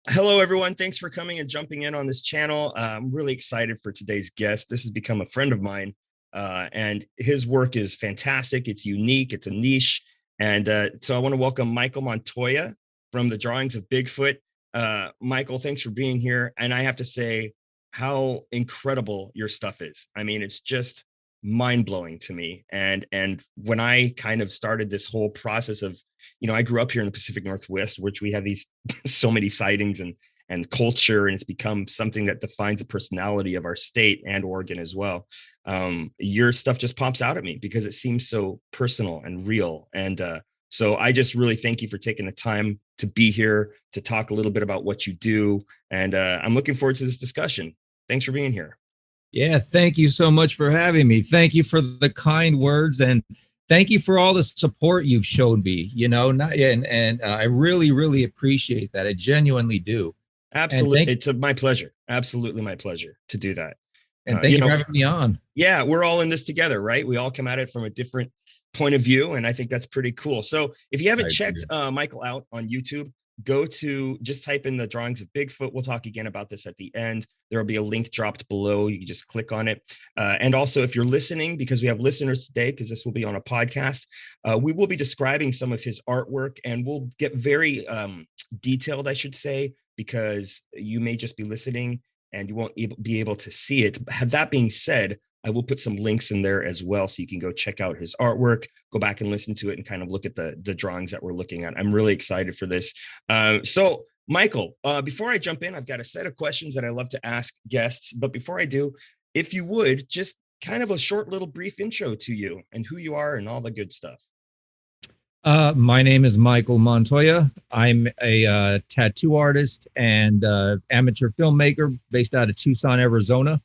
Hello, everyone. Thanks for coming and jumping in on this channel. I'm really excited for today's guest. This has become a friend of mine, and his work is fantastic. It's unique, it's a niche. And so I want to welcome Michael Montoya from the Drawings of Bigfoot. Michael, thanks for being here. And I have to say how incredible your stuff is. I mean, it's just mind-blowing to me. And when I kind of started this whole process of, I grew up here in the Pacific Northwest, which we have these so many sightings and culture, and it's become something that defines the personality of our state and Oregon as well. Your stuff just pops out at me because it seems so personal and real. And so I just really thank you for taking the time to be here to talk a little bit about what you do. And I'm looking forward to this discussion. Thanks for being here. Yeah, thank you so much for having me. Thank you for the kind words and thank you for all the support you've showed me. I really, really appreciate that. I genuinely do. Absolutely, it's my pleasure. Absolutely, my pleasure to do that. And thank you for having me on. Yeah, we're all in this together, right? We all come at it from a different point of view, and I think that's pretty cool. So, if you haven't checked Michael out on YouTube, just type in the Drawings of Bigfoot. We'll talk again about this at the end. There will be a link dropped below. You can just click on it. And also, if you're listening, because we have listeners today, because this will be on a podcast, we will be describing some of his artwork, and we'll get very detailed, I should say, because you may just be listening and you won't be able to see it. That being said, I will put some links in there as well, so you can go check out his artwork, go back and listen to it, and kind of look at the drawings that we're looking at. I'm really excited for this. So, Michael, before I jump in, I've got a set of questions that I love to ask guests. But before I do, if you would, just kind of a short little brief intro to you and who you are and all the good stuff. My name is Michael Montoya. I'm a tattoo artist and amateur filmmaker based out of Tucson, Arizona.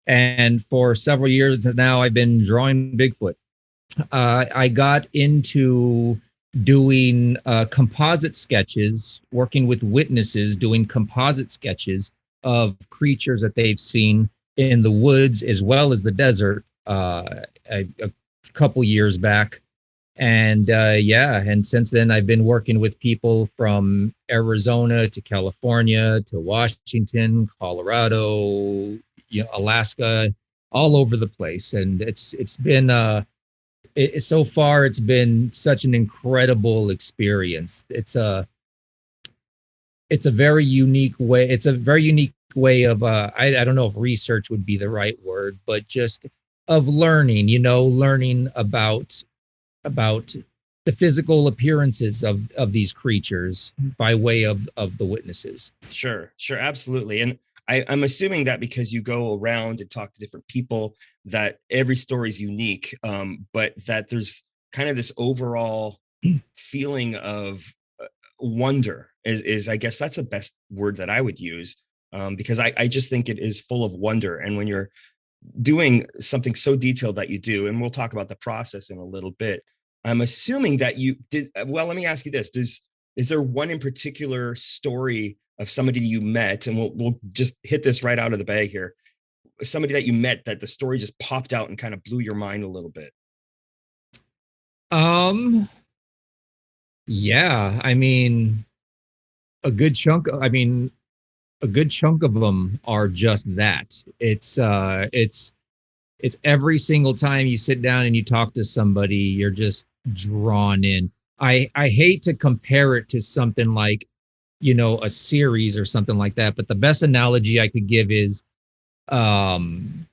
And for several years now, I've been drawing Bigfoot. I got into doing composite sketches, working with witnesses, doing composite sketches of creatures that they've seen in the woods as well as the desert a couple years back. And and since then I've been working with people from Arizona to California to Washington, Colorado, Alaska, all over the place. And it's been so far it's been such an incredible experience. It's a very unique way. It's a very unique way of I don't know if research would be the right word, but just of learning, learning about the physical appearances of these creatures by way of the witnesses. Sure, absolutely. And I'm assuming that because you go around and talk to different people, that every story is unique, but that there's kind of this overall feeling of wonder is I guess that's the best word that I would use, because I just think it is full of wonder. And when you're doing something so detailed that you do, and we'll talk about the process in a little bit, I'm assuming that you did. Well, let me ask you this: is there one in particular story of somebody you met, and we'll just hit this right out of the bag here, somebody that you met that the story just popped out and kind of blew your mind a little bit? Yeah, I mean, a good chunk of them are just that. It's every single time you sit down and you talk to somebody, you're just drawn in. I hate to compare it to something like, a series or something like that, but the best analogy I could give is when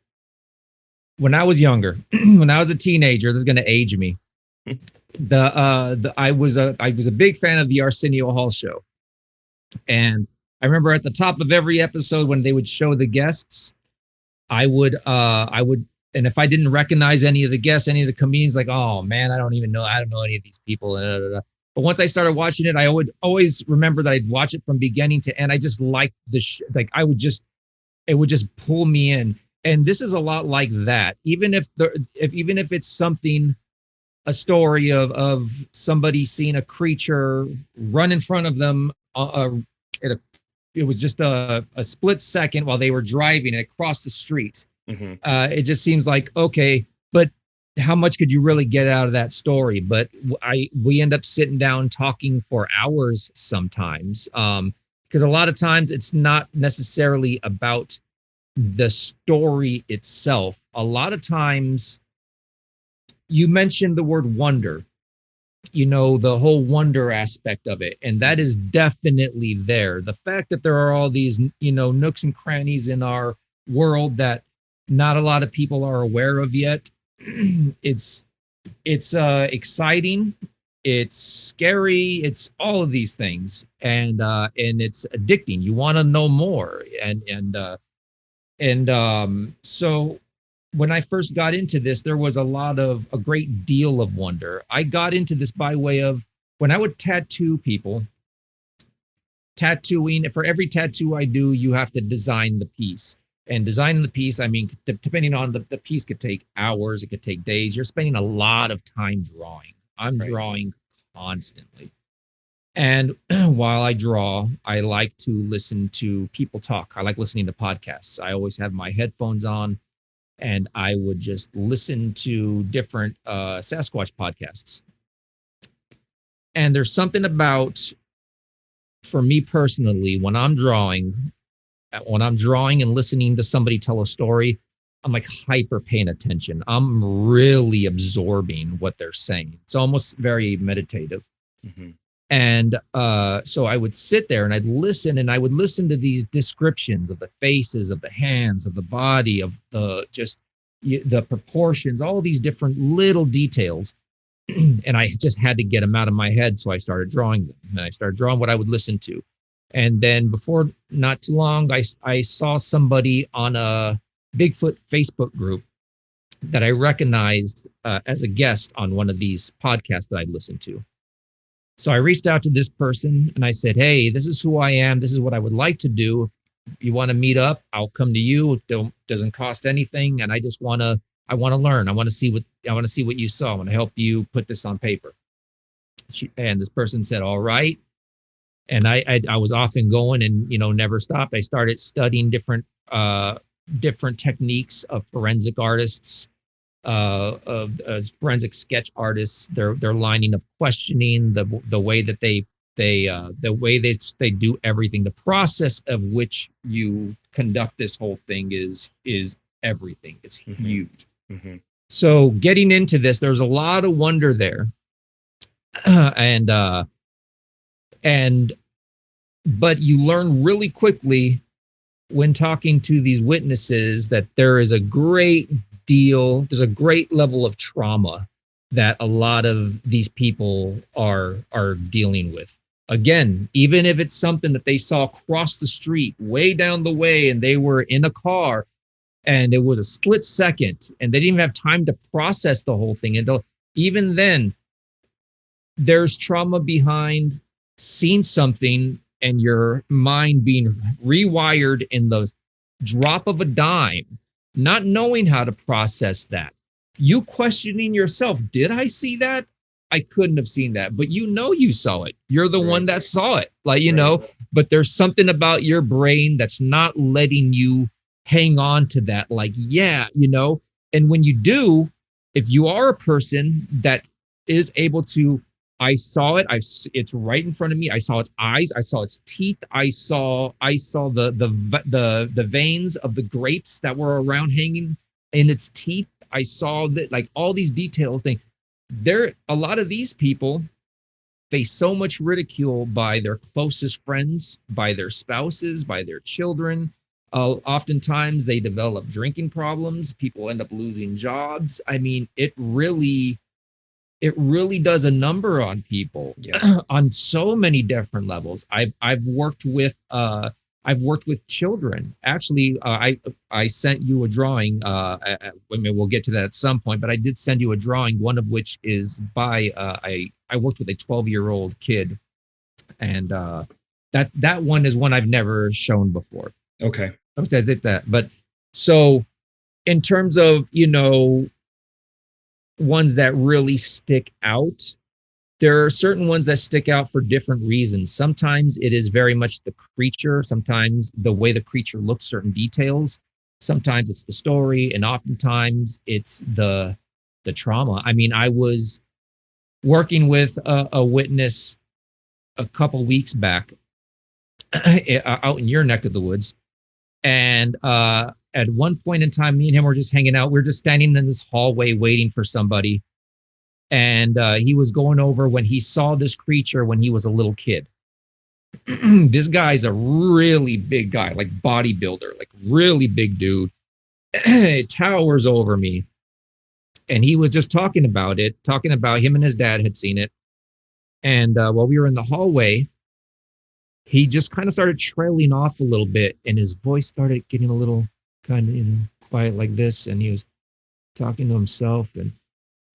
I was younger, when I was a teenager. This is going to age me. I was a big fan of the Arsenio Hall show, and I remember at the top of every episode when they would show the guests, I would, and if I didn't recognize any of the guests, any of the comedians, like, oh man, I don't know any of these people. But once I started watching it, I would always remember that I'd watch it from beginning to end. I just liked it would just pull me in. And this is a lot like that. Even if it's something, a story of somebody seeing a creature run in front of them, it was just a split second while they were driving across the street. Mm-hmm. It just seems like, okay, but how much could you really get out of that story? But we end up sitting down talking for hours sometimes, because a lot of times it's not necessarily about the story itself. A lot of times, you mentioned the word wonder, the whole wonder aspect of it, and that is definitely there. The fact that there are all these, nooks and crannies in our world that not a lot of people are aware of yet. it's exciting, it's scary, it's all of these things, and it's addicting. You want to know more, so when I first got into this, there was a great deal of wonder. I got into this by way of when I would tattoo people. Tattooing, for every tattoo I do, you have to design the piece. And designing the piece, I mean, depending on the piece, could take hours, it could take days. You're spending a lot of time drawing. I'm drawing constantly. And while I draw, I like to listen to people talk. I like listening to podcasts. I always have my headphones on, and I would just listen to different Sasquatch podcasts. And there's something about, for me personally, when I'm drawing and listening to somebody tell a story, I'm like hyper paying attention. I'm really absorbing what they're saying. It's almost very meditative. Mm-hmm. And so I would sit there and I'd listen, and I would listen to these descriptions of the faces, of the hands, of the body, of the proportions, all these different little details. And I just had to get them out of my head. So I started drawing them, and I started drawing what I would listen to. And then before not too long, I saw somebody on a Bigfoot Facebook group that I recognized as a guest on one of these podcasts that I'd listened to. So I reached out to this person and I said, "Hey, this is who I am. This is what I would like to do. If you want to meet up, I'll come to you. It doesn't cost anything. And I want to learn. I want to see what you saw. I want to help you put this on paper." And this person said, "All right." And I was off and going, and never stopped. I started studying different techniques of forensic artists, of forensic sketch artists, their lining of questioning, the way that they do everything, the process of which you conduct this whole thing is everything. It's huge. Mm-hmm. So getting into this, there's a lot of wonder there, but you learn really quickly when talking to these witnesses that there's a great level of trauma that a lot of these people are dealing with. Again, even if it's something that they saw across the street, way down the way, and they were in a car, and it was a split second, and they didn't even have time to process the whole thing. And even then, there's trauma behind seeing something and your mind being rewired in the drop of a dime, not knowing how to process that. You questioning yourself, did I see that? I couldn't have seen that, but you saw it. You're the one that saw it, but there's something about your brain that's not letting you hang on to that. And when you do, if you are a person that is able to, I saw it. It's right in front of me. I saw its eyes. I saw its teeth. I saw the veins of the grapes that were around hanging in its teeth. I saw that, like, all these details. A lot of these people face so much ridicule by their closest friends, by their spouses, by their children. Oftentimes they develop drinking problems. People end up losing jobs. I mean, it really does a number on people on so many different levels. I've worked with children. Actually, I sent you a drawing. We'll get to that at some point, but I did send you a drawing, one of which is by I worked with a 12-year-old kid, and that one is one I've never shown before. Okay. I did that. But so in terms of, ones that really stick out, there are certain ones that stick out for different reasons. Sometimes it is very much the creature, sometimes the way the creature looks, certain details. Sometimes it's the story, and oftentimes it's the the trauma. I mean, I was working with a witness a couple weeks back out in your neck of the woods. And at one point in time, me and him were just hanging out. We are just standing in this hallway waiting for somebody. And he was going over when he saw this creature when he was a little kid. This guy's a really big guy, like bodybuilder, like really big dude. It towers over me. And he was just talking about him and his dad had seen it. And while we were in the hallway, he just kind of started trailing off a little bit, and his voice started getting a little kind of quiet like this. And he was talking to himself,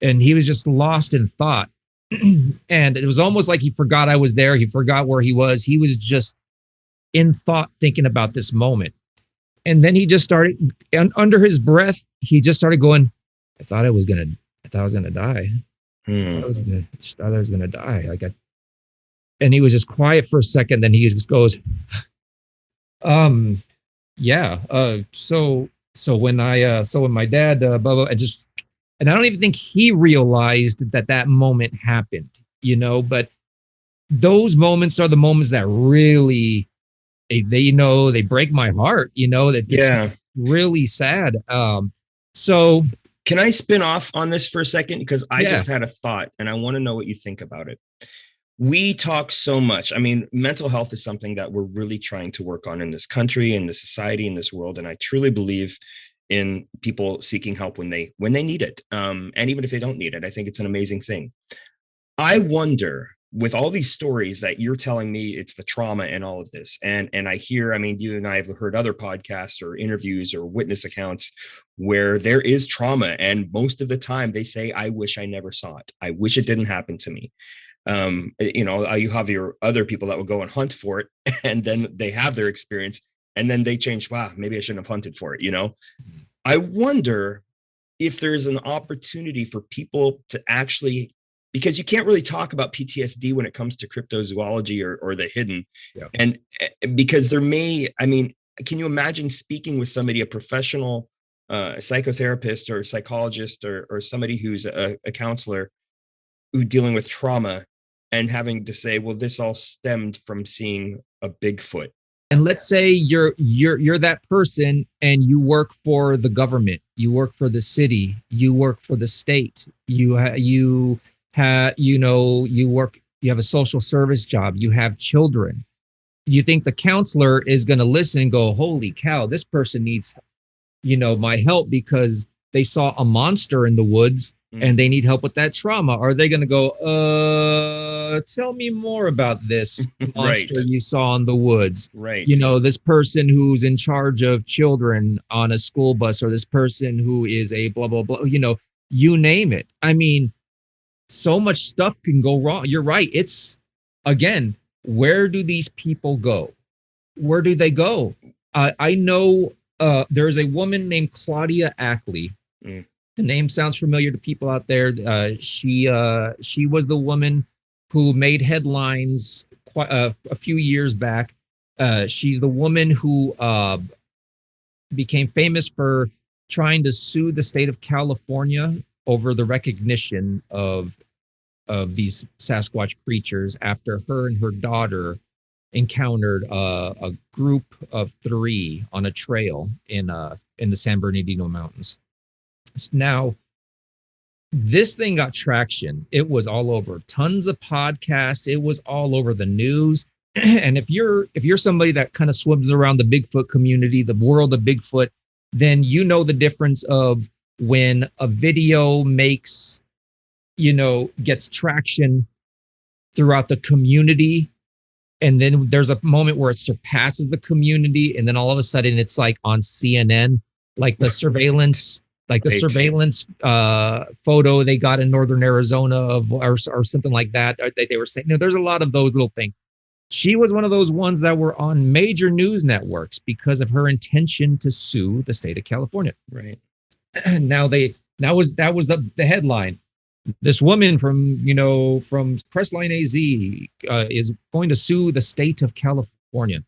and he was just lost in thought. And it was almost like he forgot I was there. He forgot where he was. He was just in thought, thinking about this moment. And then he just started, and under his breath, he just started going, I thought I was gonna die. I just thought I was gonna die. And he was just quiet for a second. Then he just goes, yeah. So when my dad, and I don't even think he realized that moment happened, but those moments are the moments that really, they break my heart, that gets really sad. So can I spin off on this for a second? Because I just had a thought and I want to know what you think about it. We talk so much. I mean, mental health is something that we're really trying to work on in this country, in this society, in this world. And I truly believe in people seeking help when they need it. And even if they don't need it, I think it's an amazing thing. I wonder, with all these stories that you're telling me, it's the trauma and all of this. And I hear, I mean, you and I have heard other podcasts or interviews or witness accounts where there is trauma. And most of the time they say, I wish I never saw it. I wish it didn't happen to me. You have your other people that will go and hunt for it, and then they have their experience, and then they change. Wow, maybe I shouldn't have hunted for it. I wonder if there's an opportunity for people to actually, because you can't really talk about PTSD when it comes to cryptozoology or the hidden. Yeah. And because can you imagine speaking with somebody, a professional psychotherapist or psychologist or somebody who's a counselor who dealing with trauma, and having to say, well, this all stemmed from seeing a Bigfoot. And let's say you're that person and you work for the government, you work for the city, you work for the state, you have a social service job, you have children. You think the counselor is going to listen and go, holy cow, this person needs, my help because they saw a monster in the woods and they need help with that trauma? Are they going to go, tell me more about this monster you saw in the woods? Right. This person who's in charge of children on a school bus, or this person who is a blah, blah, blah, you name it. I mean, so much stuff can go wrong. You're right. It's, again, where do these people go? Where do they go? I know there's a woman named Claudia Ackley. The name sounds familiar to people out there. She was the woman who made headlines a few years back. She's the woman who became famous for trying to sue the state of California over the recognition of these Sasquatch creatures after her and her daughter encountered a group of 3 on a trail in the San Bernardino Mountains. Now, this thing got traction. It was all over tons of podcasts. It was all over the news. And if you're somebody that kind of swims around the Bigfoot community, the world of Bigfoot, then you know the difference of when a video makes, gets traction throughout the community, and then there's a moment where it surpasses the community, and then all of a sudden it's like on CNN, like the surveillance. Like the surveillance photo they got in northern Arizona or something like that. They were saying, there's a lot of those little things. She was one of those ones that were on major news networks because of her intention to sue the state of California. Right. That was the headline. This woman from Crestline AZ is going to sue the state of California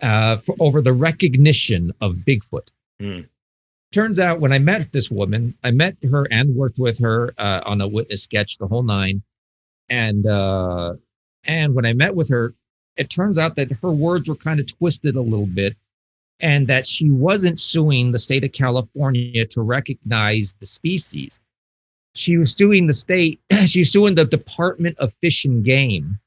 over the recognition of Bigfoot. Turns out when I met this woman, I met her and worked with her on a witness sketch, the whole nine. And when I met with her, it turns out that her words were kind of twisted a little bit, and that she wasn't suing the state of California to recognize the species. She was suing the state, she's suing the Department of Fish and Game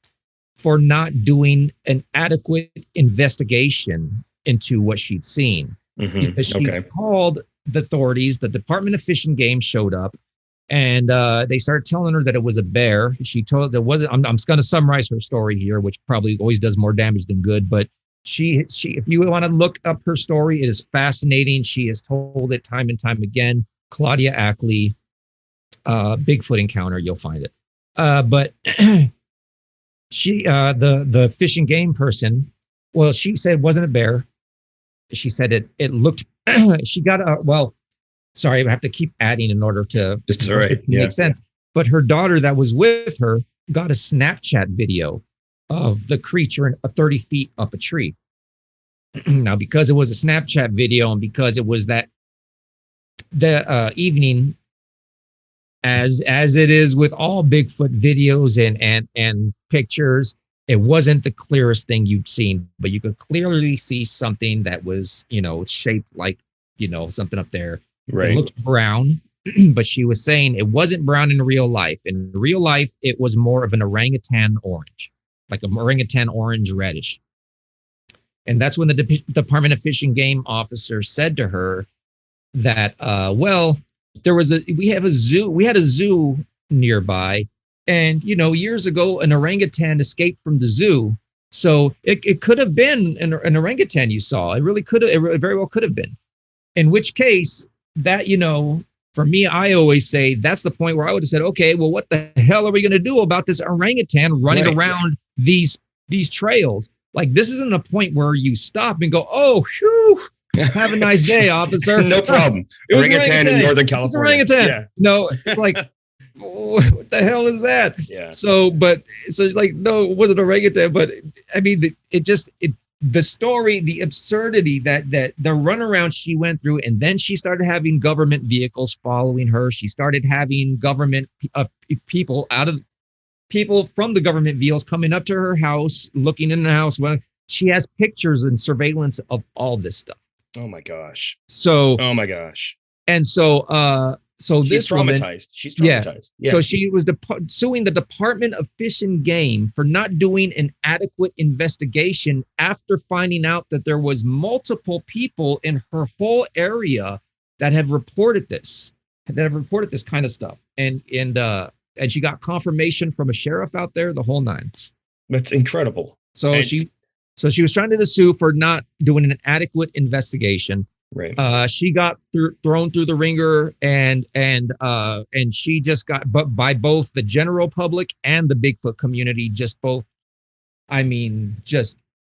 for not doing an adequate investigation into what she'd seen. Because she called the authorities, the Department of Fish and Game showed up, and they started telling her that it was a bear. She told it wasn't. I'm going to summarize her story here, which probably always does more damage than good. But she, if you want to look up her story, it is fascinating. She has told it time and time again. Claudia Ackley, Bigfoot encounter, you'll find it. But she, the fish and game person, well, she said it wasn't a bear. She said it looked. She got a well. Sorry, I have to keep adding in order to make sense. But her daughter that was with her got a Snapchat video of the creature 30 feet up a tree. Now, because it was a Snapchat video and because it was the evening, as it is with all Bigfoot videos and pictures, it wasn't the clearest thing you'd seen, but you could clearly see something that was, shaped like, something up there. Right. It looked brown, but she was saying it wasn't brown in real life. In real life, it was more of an orangutan orange, like an orangutan orange reddish. And that's when the Department of Fish and Game officer said to her that, we had a zoo nearby. And, years ago, an orangutan escaped from the zoo. So it could have been an orangutan you saw. It really could have. It very well could have been. In which case, that, for me, I always say that's the point where I would have said, okay, well, what the hell are we going to do about this orangutan running around these trails? Like, this isn't a point where you stop and go, oh, whew, have a nice day, officer. No problem. Orangutan in Northern California. Orangutan. Yeah. No, it's like, what the hell is that? Yeah. So it's like, no, it wasn't orangutan, but I mean, the story, the absurdity that the runaround she went through, and then she started having government vehicles following her. She started having government people from the government vehicles coming up to her house, looking in the house. Well, she has pictures and surveillance of all this stuff. Oh my gosh. Oh my gosh. And so she's traumatized. She's traumatized. Yeah. So she was suing the Department of Fish and Game for not doing an adequate investigation after finding out that there was multiple people in her whole area that have reported this kind of stuff. And she got confirmation from a sheriff out there, the whole nine. That's incredible. So she was trying to sue for not doing an adequate investigation. Right. She got thrown through the ringer, and she just got, but by both the general public and the Bigfoot community, just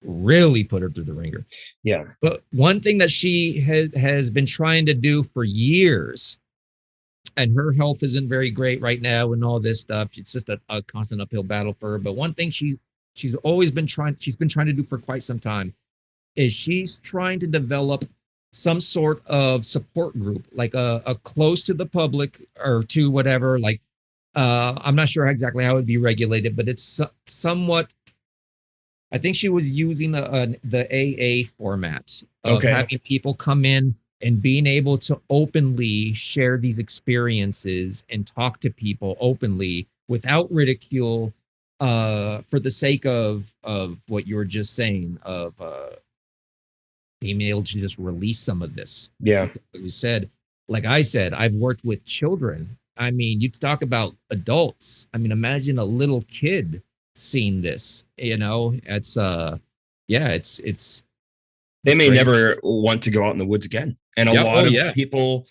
really put her through the ringer. Yeah. But one thing that she has been trying to do for years, and her health isn't very great right now and all this stuff. It's just a constant uphill battle for her. But one thing she's been trying to do for quite some time is she's trying to develop some sort of support group, like a close to the public or to whatever, like, I'm not sure exactly how it would be regulated, but it's somewhat, I think she was using the AA format of having people come in and being able to openly share these experiences and talk to people openly without ridicule, for the sake of what you were just saying, of being able to just release some of this. Yeah. Like I said, I've worked with children. I mean, you talk about adults. I mean, imagine a little kid seeing this, it's they may never want to go out in the woods again. And a lot of people,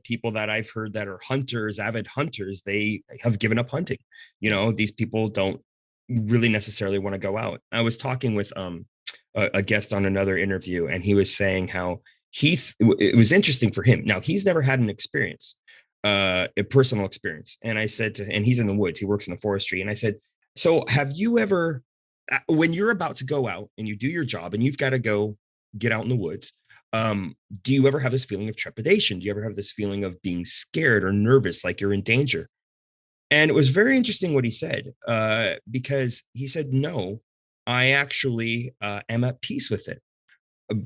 people that I've heard that are hunters, avid hunters, they have given up hunting. These people don't really necessarily want to go out. I was talking with a guest on another interview, and he was saying how it was interesting for him. Now, he's never had an experience, a personal experience. And I said and he's in the woods, he works in the forestry. And I said, so have you ever, when you're about to go out and you do your job and you've got to go get out in the woods, Do you ever have this feeling of trepidation? Do you ever have this feeling of being scared or nervous, like you're in danger? And it was very interesting what he said, because he said, no, I actually am at peace with it.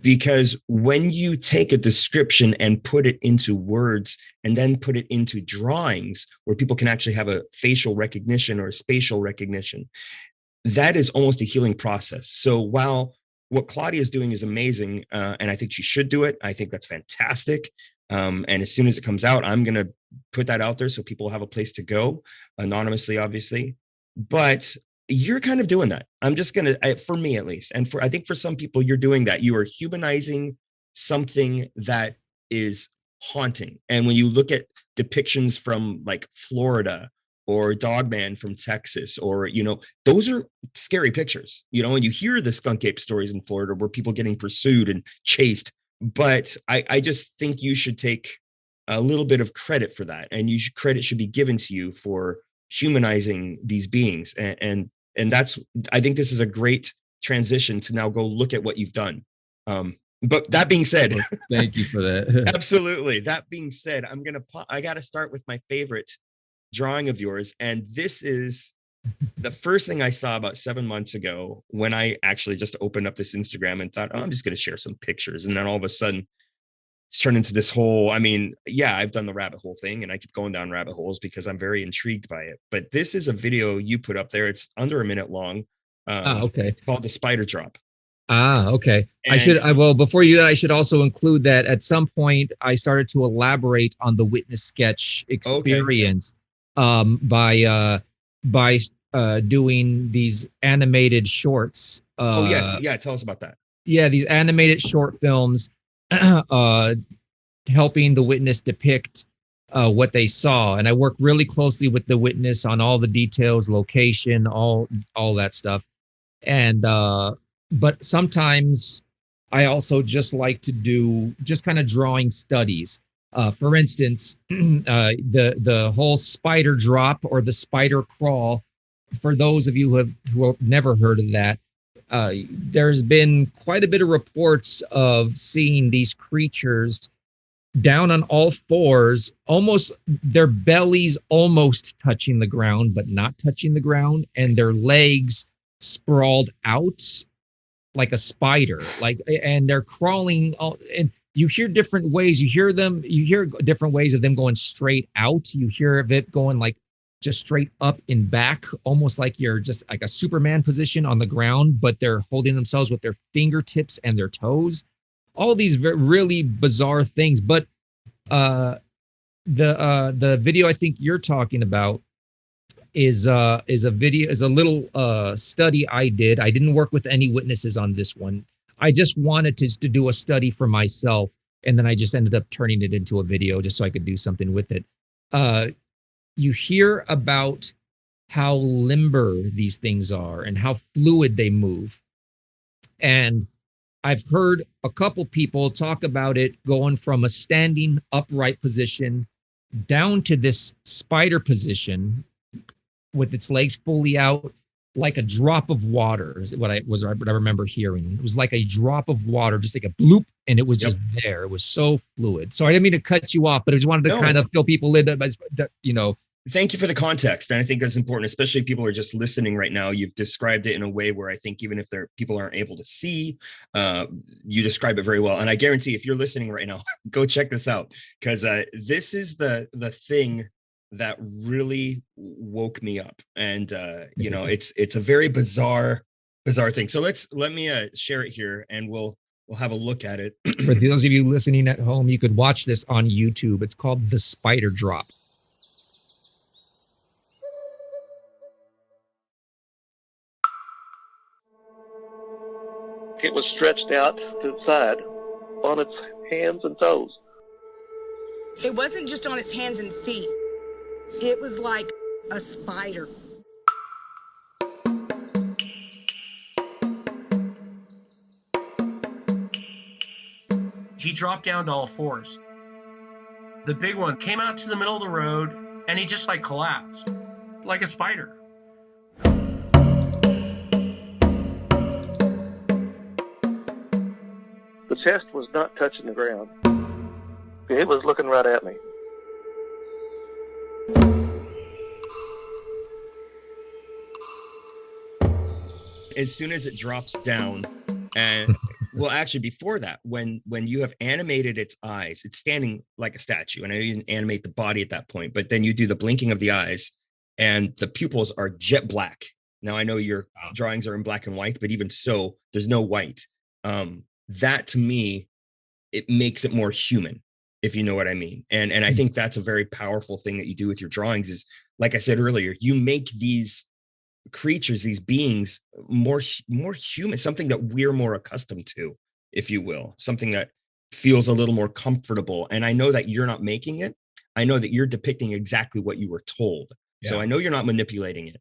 Because when you take a description and put it into words and then put it into drawings where people can actually have a facial recognition or a spatial recognition, that is almost a healing process. So while what Claudia is doing is amazing, and I think she should do it, I think that's fantastic. And as soon as it comes out, I'm going to put that out there so people have a place to go anonymously, obviously. But you're kind of doing that. I'm just going to, for me at least, and I think for some people, you're doing that. You are humanizing something that is haunting. And when you look at depictions from like Florida or Dogman from Texas, or, those are scary pictures, and you hear the skunk ape stories in Florida where people getting pursued and chased. But I just think you should take a little bit of credit for that. And credit should be given to you for humanizing these beings. And that's, I think this is a great transition to now go look at what you've done. But that being said, thank you for that. Absolutely. That being said, I got to start with my favorite drawing of yours. And this is the first thing I saw about 7 months ago when I actually just opened up this Instagram and thought, oh, I'm just going to share some pictures. And then all of a sudden it's turned into this whole, I've done the rabbit hole thing and I keep going down rabbit holes because I'm very intrigued by it. But this is a video you put up there. It's under a minute long. Okay. It's called The Spider Drop. Okay. Before you do that, I should also include that at some point I started to elaborate on the witness sketch experience by doing these animated shorts. Yes. Yeah. Tell us about that. Yeah. These animated short films, helping the witness depict what they saw. And I work really closely with the witness on all the details, location, all that stuff. And, but sometimes I also just like to do just kind of drawing studies. For instance, the whole spider drop or the spider crawl, for those of you who have never heard of that, there's been quite a bit of reports of seeing these creatures down on all fours, almost their bellies almost touching the ground, but not touching the ground, and their legs sprawled out like a spider, and they're crawling. And you hear different ways. You hear different ways of them going straight out. You hear of it going like just straight up and back, almost like you're just like a Superman position on the ground, but they're holding themselves with their fingertips and their toes. All these really bizarre things. But the video I think you're talking about is a little study I did. I didn't work with any witnesses on this one. I just wanted to do a study for myself, and then I just ended up turning it into a video just so I could do something with it. You hear about how limber these things are and how fluid they move. And I've heard a couple people talk about it going from a standing upright position down to this spider position with its legs fully out, like a drop of water is what I remember hearing. It was like a drop of water, just like a bloop, and it was just there. It was so fluid. So I didn't mean to cut you off, but I just wanted to kind of fill people in, Thank you for the context. And I think that's important, especially if people are just listening right now. You've described it in a way where I think even if people aren't able to see, you describe it very well. And I guarantee if you're listening right now, go check this out, because this is the thing that really woke me up. And, it's a very bizarre thing. So let me share it here and we'll have a look at it. For those of you listening at home, you could watch this on YouTube. It's called The Spider Drop. It was stretched out to the side on its hands and toes. It wasn't just on its hands and feet. It was like a spider. He dropped down to all fours. The big one came out to the middle of the road and he just collapsed like a spider. The chest was not touching the ground. It was looking right at me. As soon as it drops down, and well, actually before that, when you have animated its eyes, it's standing like a statue. And I know you didn't animate the body at that point, but then you do the blinking of the eyes and the pupils are jet black. Now I know your drawings are in black and white, but even so, there's no white. That to me, it makes it more human, if you know what I mean. And I think that's a very powerful thing that you do with your drawings is, like I said earlier, you make these creatures, these beings more human, something that we're more accustomed to, if you will, something that feels a little more comfortable. And I know that you're not making it. I know that you're depicting exactly what you were told. Yeah. So I know you're not manipulating it.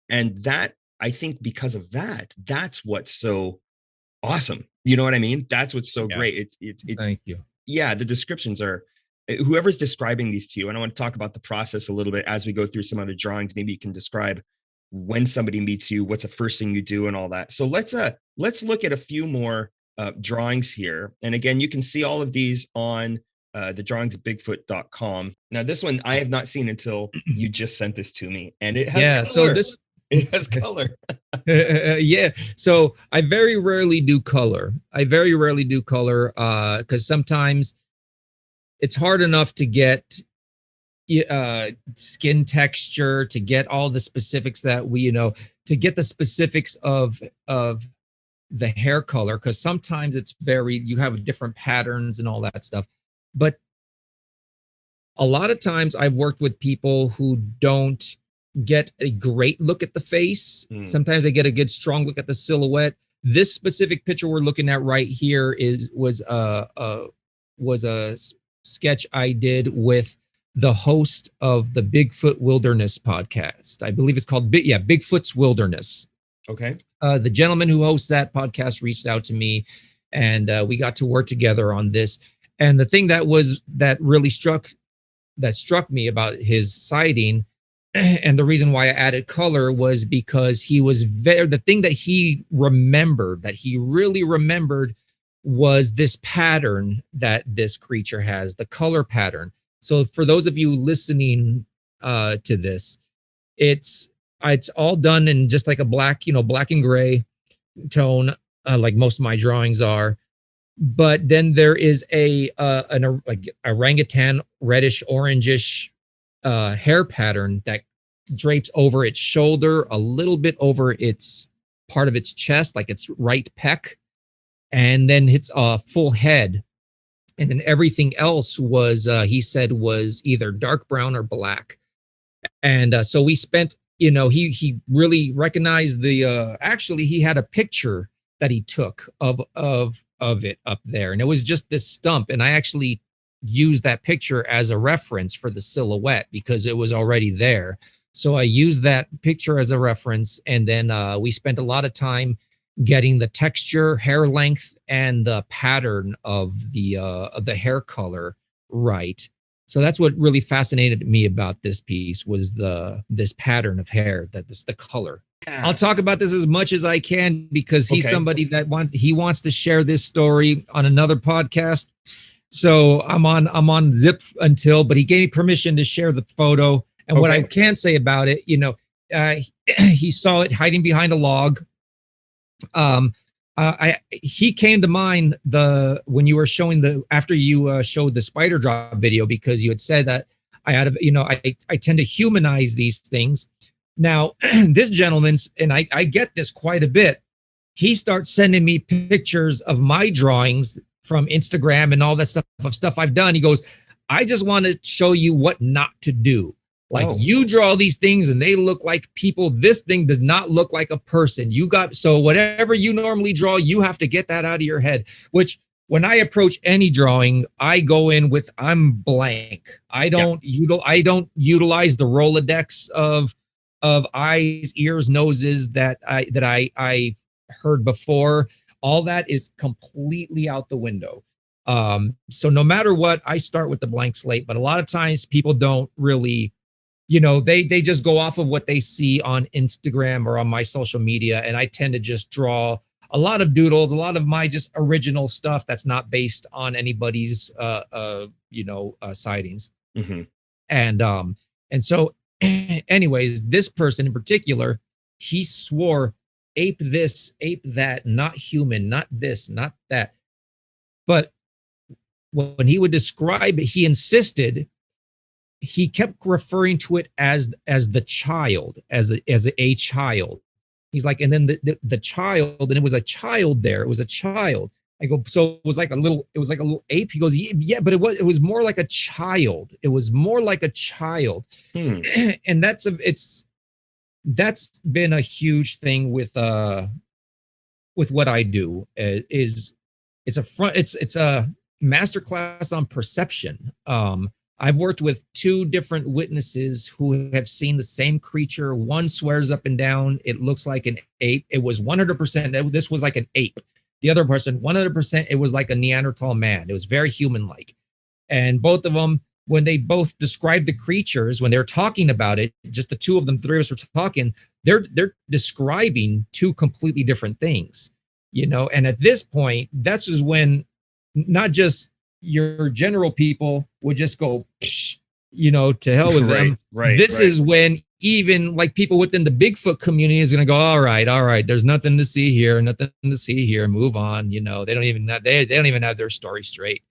And that, I think because of that, that's what's so awesome. You know what I mean? That's what's so great. It's thank you. Yeah, the descriptions are, whoever's describing these to you, and I want to talk about the process a little bit as we go through some other drawings. Maybe you can describe when somebody meets you, what's the first thing you do and all that. So let's look at a few more drawings here. And again, you can see all of these on the drawings at bigfoot.com. Now this one I have not seen until you just sent this to me, and it has color. It has color. Yeah. So I very rarely do color. Because sometimes it's hard enough to get skin texture, to get all the specifics that to get the specifics of the hair color, because sometimes it's you have different patterns and all that stuff. But a lot of times I've worked with people who don't get a great look at the face. Sometimes they get a good strong look at the silhouette. This specific picture we're looking at right here was a sketch I did with the host of the Bigfoot Wilderness podcast. I believe it's called Bigfoot's Wilderness. Okay. The gentleman who hosts that podcast reached out to me, and we got to work together on this. And the thing that really struck me about his sighting, and the reason why I added color, was because he was the thing that he really remembered was this pattern that this creature has, the color pattern. So for those of you listening to this, it's all done in just like a black and gray tone, like most of my drawings are. But then there is an orangutan reddish orangish hair pattern that drapes over its shoulder, a little bit over its part of its chest, like its right pec, and then hits a full head. And then everything else was, he said, was either dark brown or black. And so we spent, he really recognized actually he had a picture that he took of it up there. And it was just this stump. And I actually used that picture as a reference for the silhouette because it was already there. So I used that picture as a reference. And then we spent a lot of time getting the texture, hair length, and the pattern of the hair color right. So that's what really fascinated me about this piece, was this pattern of hair, the color. Yeah. I'll talk about this as much as I can because he's somebody that wants to share this story on another podcast. So I'm on zip until, but he gave me permission to share the photo. And what I can say about it, he saw it hiding behind a log. He came to mind when you were showing after you showed the spider drop video, because you had said that I tend to humanize these things. Now, this gentleman's, and I get this quite a bit, he starts sending me pictures of my drawings from Instagram and all that stuff I've done. He goes, I just want to show you what not to do. Like, you draw these things and they look like people. This thing does not look like a person. So whatever you normally draw, you have to get that out of your head, which when I approach any drawing, I go in with, I'm blank. I don't utilize the Rolodex of eyes, ears, noses that I heard before. All that is completely out the window. So no matter what, I start with the blank slate, but a lot of times people don't really, they just go off of what they see on Instagram or on my social media. And I tend to just draw a lot of doodles, a lot of my just original stuff that's not based on anybody's sightings. Mm-hmm. And so anyways, this person in particular, he swore ape this, ape that, not human, not this, not that. But when he would describe it, he insisted, he kept referring to it as the child, as a child. He's like, and then the child, and it was a child there. It was a child. I go, so it was like a little ape. He goes, yeah, but it was more like a child. It was more like a child. And that's been a huge thing with what I do. It's a masterclass on perception. I've worked with 2 different witnesses who have seen the same creature. One swears up and down it looks like an ape. It was 100%. This was like an ape. The other person, 100%, it was like a Neanderthal man. It was very human-like. And both of them, when they both described the creatures, when they're talking about it, just the 2 of them, 3 of us were talking, they're describing 2 completely different things, And at this point, that's just when not just your general people would just go, to hell with them. Right. This is when even like people within the Bigfoot community is going to go, all right. There's nothing to see here, move on. They don't even have their story straight.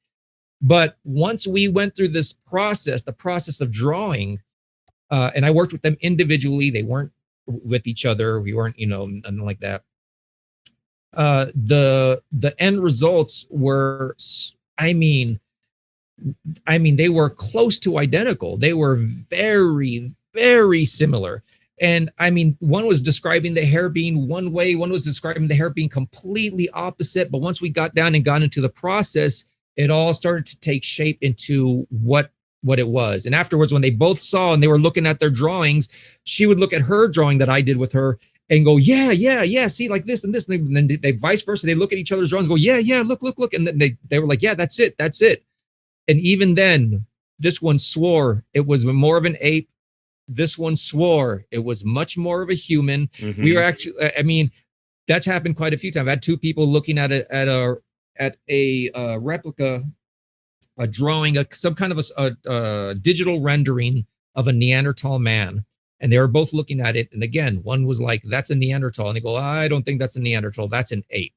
But once we went through this process, the process of drawing, and I worked with them individually, they weren't with each other. We weren't, nothing like that. The end results were, they were close to identical. They were very, very similar. And one was describing the hair being one way, one was describing the hair being completely opposite. But once we got down and got into the process, it all started to take shape into what it was. And afterwards, when they both saw and they were looking at their drawings, she would look at her drawing that I did with her and go, yeah, see, like this and this. And then they vice versa. They look at each other's drawings and go, yeah, look. And then they were like, yeah, that's it. And even then, this one swore it was more of an ape. This one swore it was much more of a human. Mm-hmm. We were actually, that's happened quite a few times. I've had 2 people looking at a replica, a drawing, some kind of a digital rendering of a Neanderthal man. And they were both looking at it. And again, one was like, that's a Neanderthal. And they go, I don't think that's a Neanderthal. That's an ape.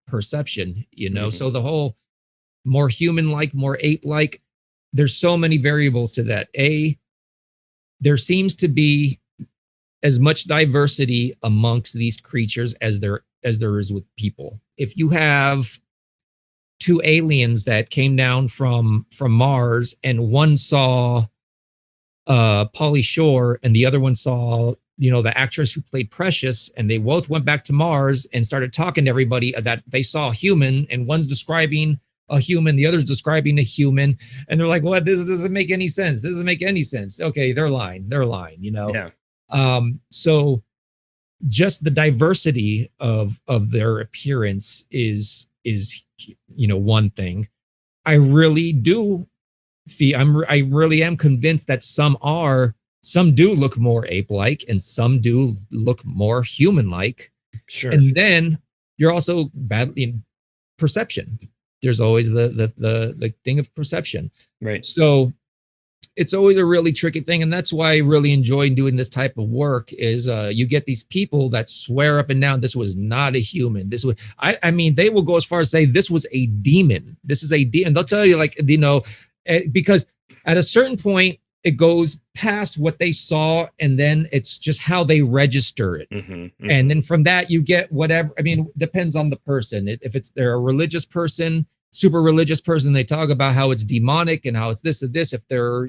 Perception, Mm-hmm. So the whole more human-like, more ape-like, there's so many variables to that. There seems to be as much diversity amongst these creatures as there is with people. If you have 2 aliens that came down from Mars and one saw Pauly Shore and the other one saw the actress who played Precious, and they both went back to Mars and started talking to everybody that they saw a human, and one's describing a human, the other's describing a human, and they're like, what? This doesn't make any sense. Okay, they're lying. Yeah. So just the diversity of their appearance is one thing. I really do I really am convinced that some do look more ape-like and some do look more human-like. Sure. And then you're also battling perception. There's always the thing of perception. Right. So it's always a really tricky thing. And that's why I really enjoy doing this type of work is you get these people that swear up and down, this was not a human. This was, they will go as far as say, this was a demon. This is a demon. They'll tell you because at a certain point, it goes past what they saw, and then it's just how they register it. Mm-hmm, mm-hmm. And then from that, you get whatever. Depends on the person. If they're a religious person, super religious person, they talk about how it's demonic and how it's this and this. If they're,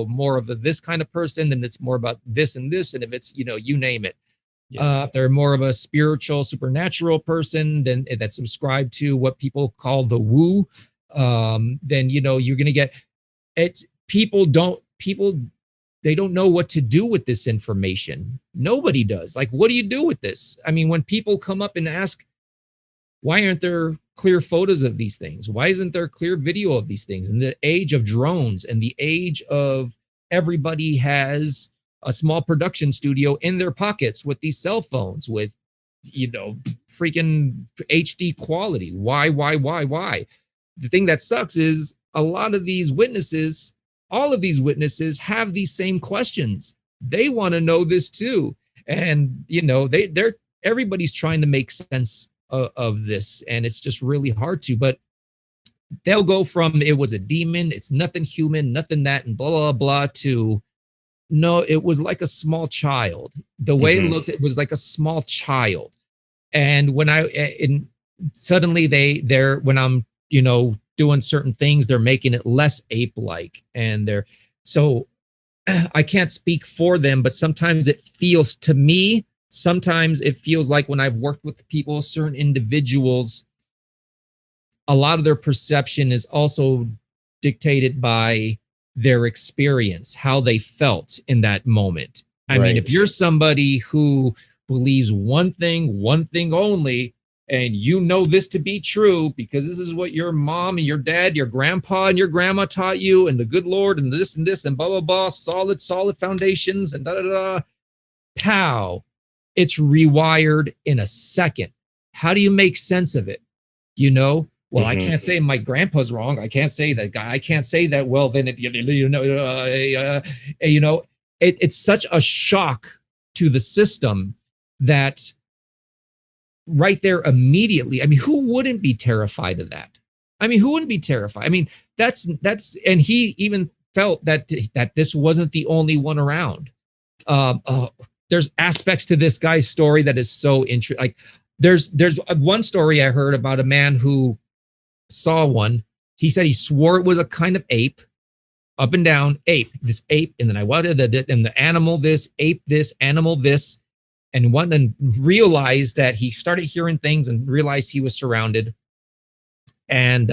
more of this kind of person, then it's more about this and this. And if it's, you name it. Yeah. If they're more of a spiritual, supernatural person, then that's subscribed to what people call the woo, then, you're going to get it. They don't know what to do with this information. Nobody does. Like, what do you do with this? When people come up and ask, why aren't there clear photos of these things? Why isn't there clear video of these things? In the age of drones and the age of everybody has a small production studio in their pockets with these cell phones, with freaking HD quality. Why? The thing that sucks is a lot of these witnesses, all of these witnesses have these same questions. They want to know this too. And, they're everybody's trying to make sense of this. And it's just really hard to, but they'll go from it was a demon, it's nothing human, nothing that, and blah, blah, blah, to no, it was like a small child. The way it looked, it was like a small child. And when suddenly when I'm, doing certain things, they're making it less ape-like. And so I can't speak for them, but sometimes it feels to me, like when I've worked with people, certain individuals, a lot of their perception is also dictated by their experience, how they felt in that moment. I mean, if you're somebody who believes one thing only, and this to be true because this is what your mom and your dad, your grandpa and your grandma taught you, and the good Lord, and this and blah, blah, blah, solid foundations and pow, it's rewired in a second. How do you make sense of it? Well, I can't say my grandpa's wrong. I can't say that guy. I can't say that. Well, then it's such a shock to the system that right there immediately. I mean, who wouldn't be terrified of that? I mean, who wouldn't be terrified? I mean, that's, and he even felt that this wasn't the only one around. There's aspects to this guy's story that is so interesting. Like there's one story I heard about a man who saw one. He said he swore it was a kind of ape, up and down ape, this ape. And then and the animal, this ape, this animal, this, and realized that he started hearing things and realized he was surrounded and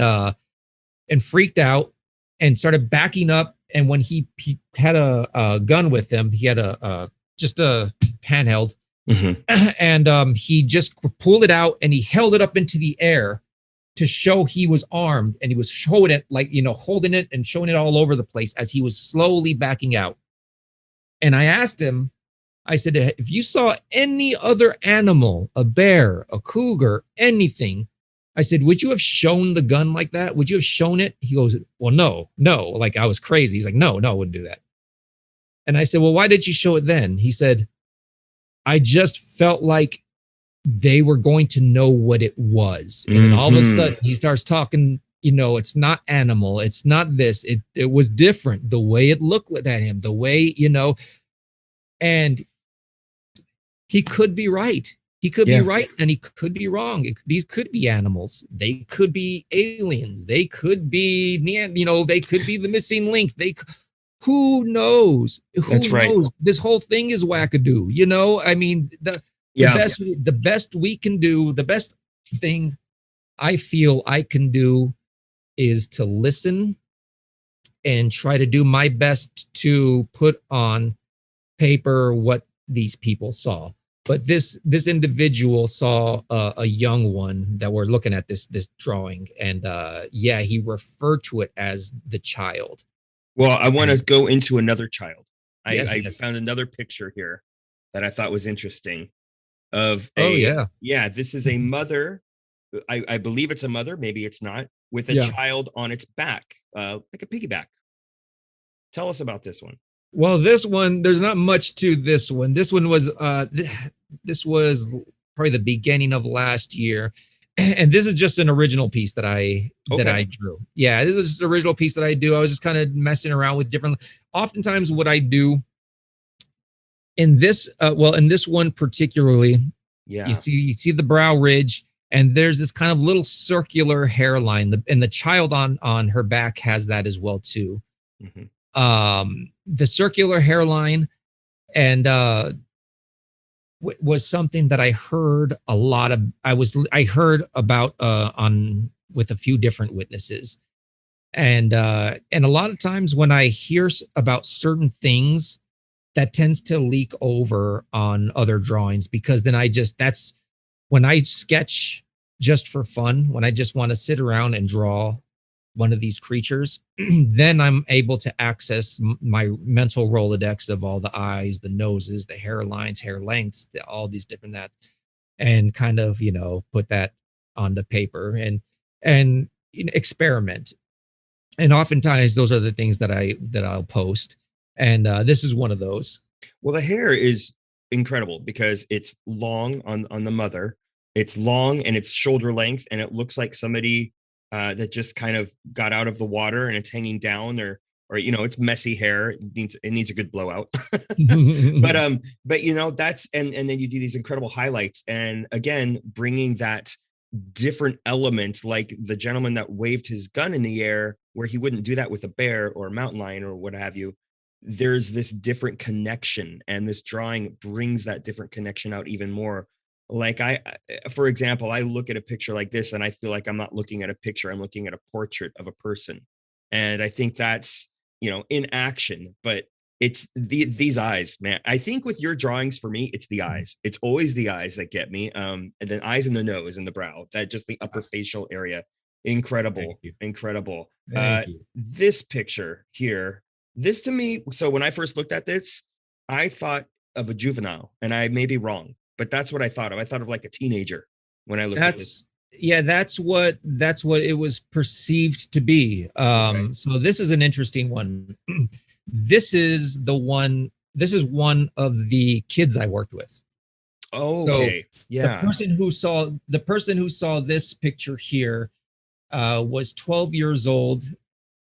freaked out and started backing up. And when he had a gun with him, he had just a handheld, and he just pulled it out and he held it up into the air to show he was armed, and he was showing it holding it and showing it all over the place as he was slowly backing out. And I asked him, I said, if you saw any other animal, a bear, a cougar, anything, I said, would you have shown the gun like that? Would you have shown it? He goes, well, no, like I was crazy. He's like, no, I wouldn't do that. And I said, well, why did you show it then? He said, I just felt like they were going to know what it was. And then all of a sudden he starts talking, it's not animal. It's not this. It was different. The way it looked at him, the way, and he could be right. He could be right and he could be wrong. These could be animals. They could be aliens. They could be, they could be the missing link. Who knows? That's right. This whole thing is wackadoo. I mean, the best we can do, the best thing I feel I can do is to listen and try to do my best to put on paper what these people saw. But this individual saw a young one that we're looking at this drawing, and he referred to it as the child. Well, I want to go into another child. I found another picture here that I thought was interesting. This is a mother. I believe it's a mother. Maybe it's not, with a child on its back, like a piggyback. Tell us about this one. Well, this one, there's not much to this one. This one was this was probably the beginning of last year. And this is just an original piece that I drew. Yeah, this is just an original piece that I do. I was just kind of messing around with different. Oftentimes, what I do in this, in this one particularly, you see the brow ridge, and there's this kind of little circular hairline, and the child on her back has that as well too. The circular hairline, and was something that I heard a lot of. I heard about on with a few different witnesses, and a lot of times when I hear about certain things, that tends to leak over on other drawings, because then that's when I sketch just for fun, when I just want to sit around and draw one of these creatures, then I'm able to access my mental Rolodex of all the eyes, the noses, the hairlines, hair lengths, all these different that. and kind of, put that on the paper and experiment. And oftentimes those are the things that I'll post. And this is one of those. Well, the hair is incredible because it's long on the mother. It's long and it's shoulder length, and it looks like somebody that just kind of got out of the water and it's hanging down, or it's messy hair. It needs a good blowout. but that's and then you do these incredible highlights, and again bringing that different element, like the gentleman that waved his gun in the air, where he wouldn't do that with a bear or a mountain lion or what have you. There's this different connection, and this drawing brings that different connection out even more. Like for example, I look at a picture like this and I feel like I'm not looking at a picture, I'm looking at a portrait of a person. And I think that's, in action, but it's these eyes, man. I think with your drawings, for me, it's the eyes. It's always the eyes that get me. And then eyes and the nose and the brow, that just the upper facial area. Incredible. Incredible. Thank you. This picture here, this to me, so when I first looked at this, I thought of a juvenile, and I may be wrong, but that's what I thought of. I thought of like a teenager when I looked at this. Yeah, that's what it was perceived to be. Okay. So this is an interesting one. This is one of the kids I worked with. Oh, okay. So yeah. The person who saw this picture here was 12 years old.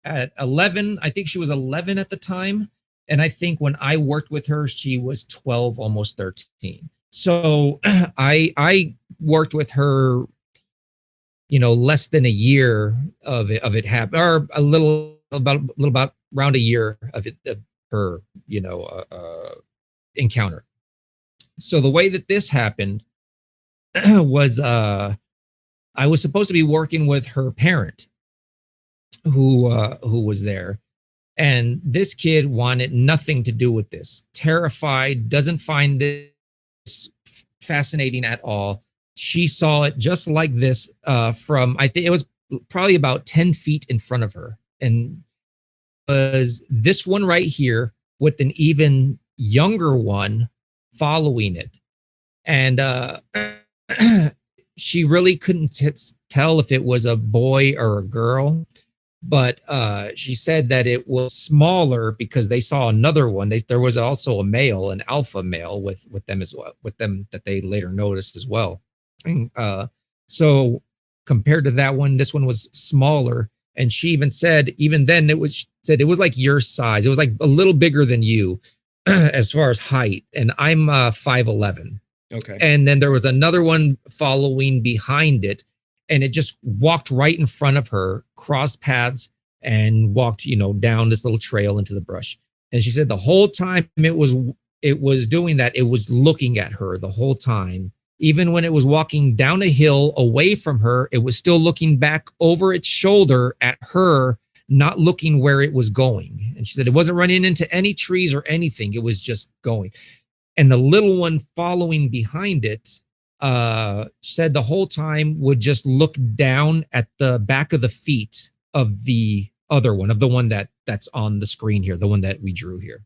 At 11, I think she was 11 at the time. And I think when I worked with her, she was 12, almost 13. So I worked with her, less than a year of it happened, or about around a year of her, encounter. So the way that this happened was I was supposed to be working with her parent who was there. And this kid wanted nothing to do with this. Terrified, doesn't find this fascinating at all. She saw it just like this from, I think it was probably about 10 feet in front of her. And was this one right here with an even younger one following it. And she really couldn't tell if it was a boy or a girl. But she said that it was smaller because they saw another one. There was also a male, an alpha male with them as well, with them that they later noticed as well. And, so compared to that one, this one was smaller. And she even said, even then it was like your size. It was like a little bigger than you as far as height. And I'm 5'11". Okay. And then there was another one following behind it. And it just walked right in front of her, crossed paths, and walked, down this little trail into the brush. And she said the whole time it was doing that, it was looking at her the whole time. Even when it was walking down a hill away from her, it was still looking back over its shoulder at her, not looking where it was going. And she said it wasn't running into any trees or anything. It was just going. And the little one following behind it, said the whole time would just look down at the back of the feet of the other one, of the one that's on the screen here, the one that we drew here.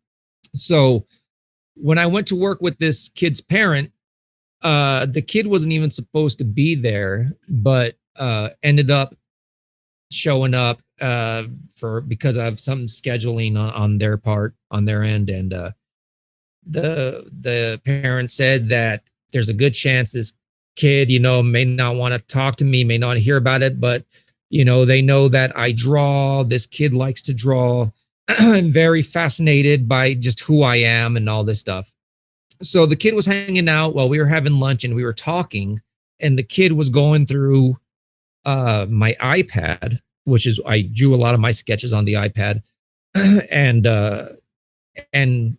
So when I went to work with this kid's parent, the kid wasn't even supposed to be there, but ended up showing up because of some scheduling on their part, on their end. And the parent said that there's a good chance this kid, may not want to talk to me, may not hear about it, but, they know that I draw. This kid likes to draw. I'm very fascinated by just who I am and all this stuff. So the kid was hanging out while we were having lunch and we were talking, and the kid was going through my iPad, which is, I drew a lot of my sketches on the iPad, and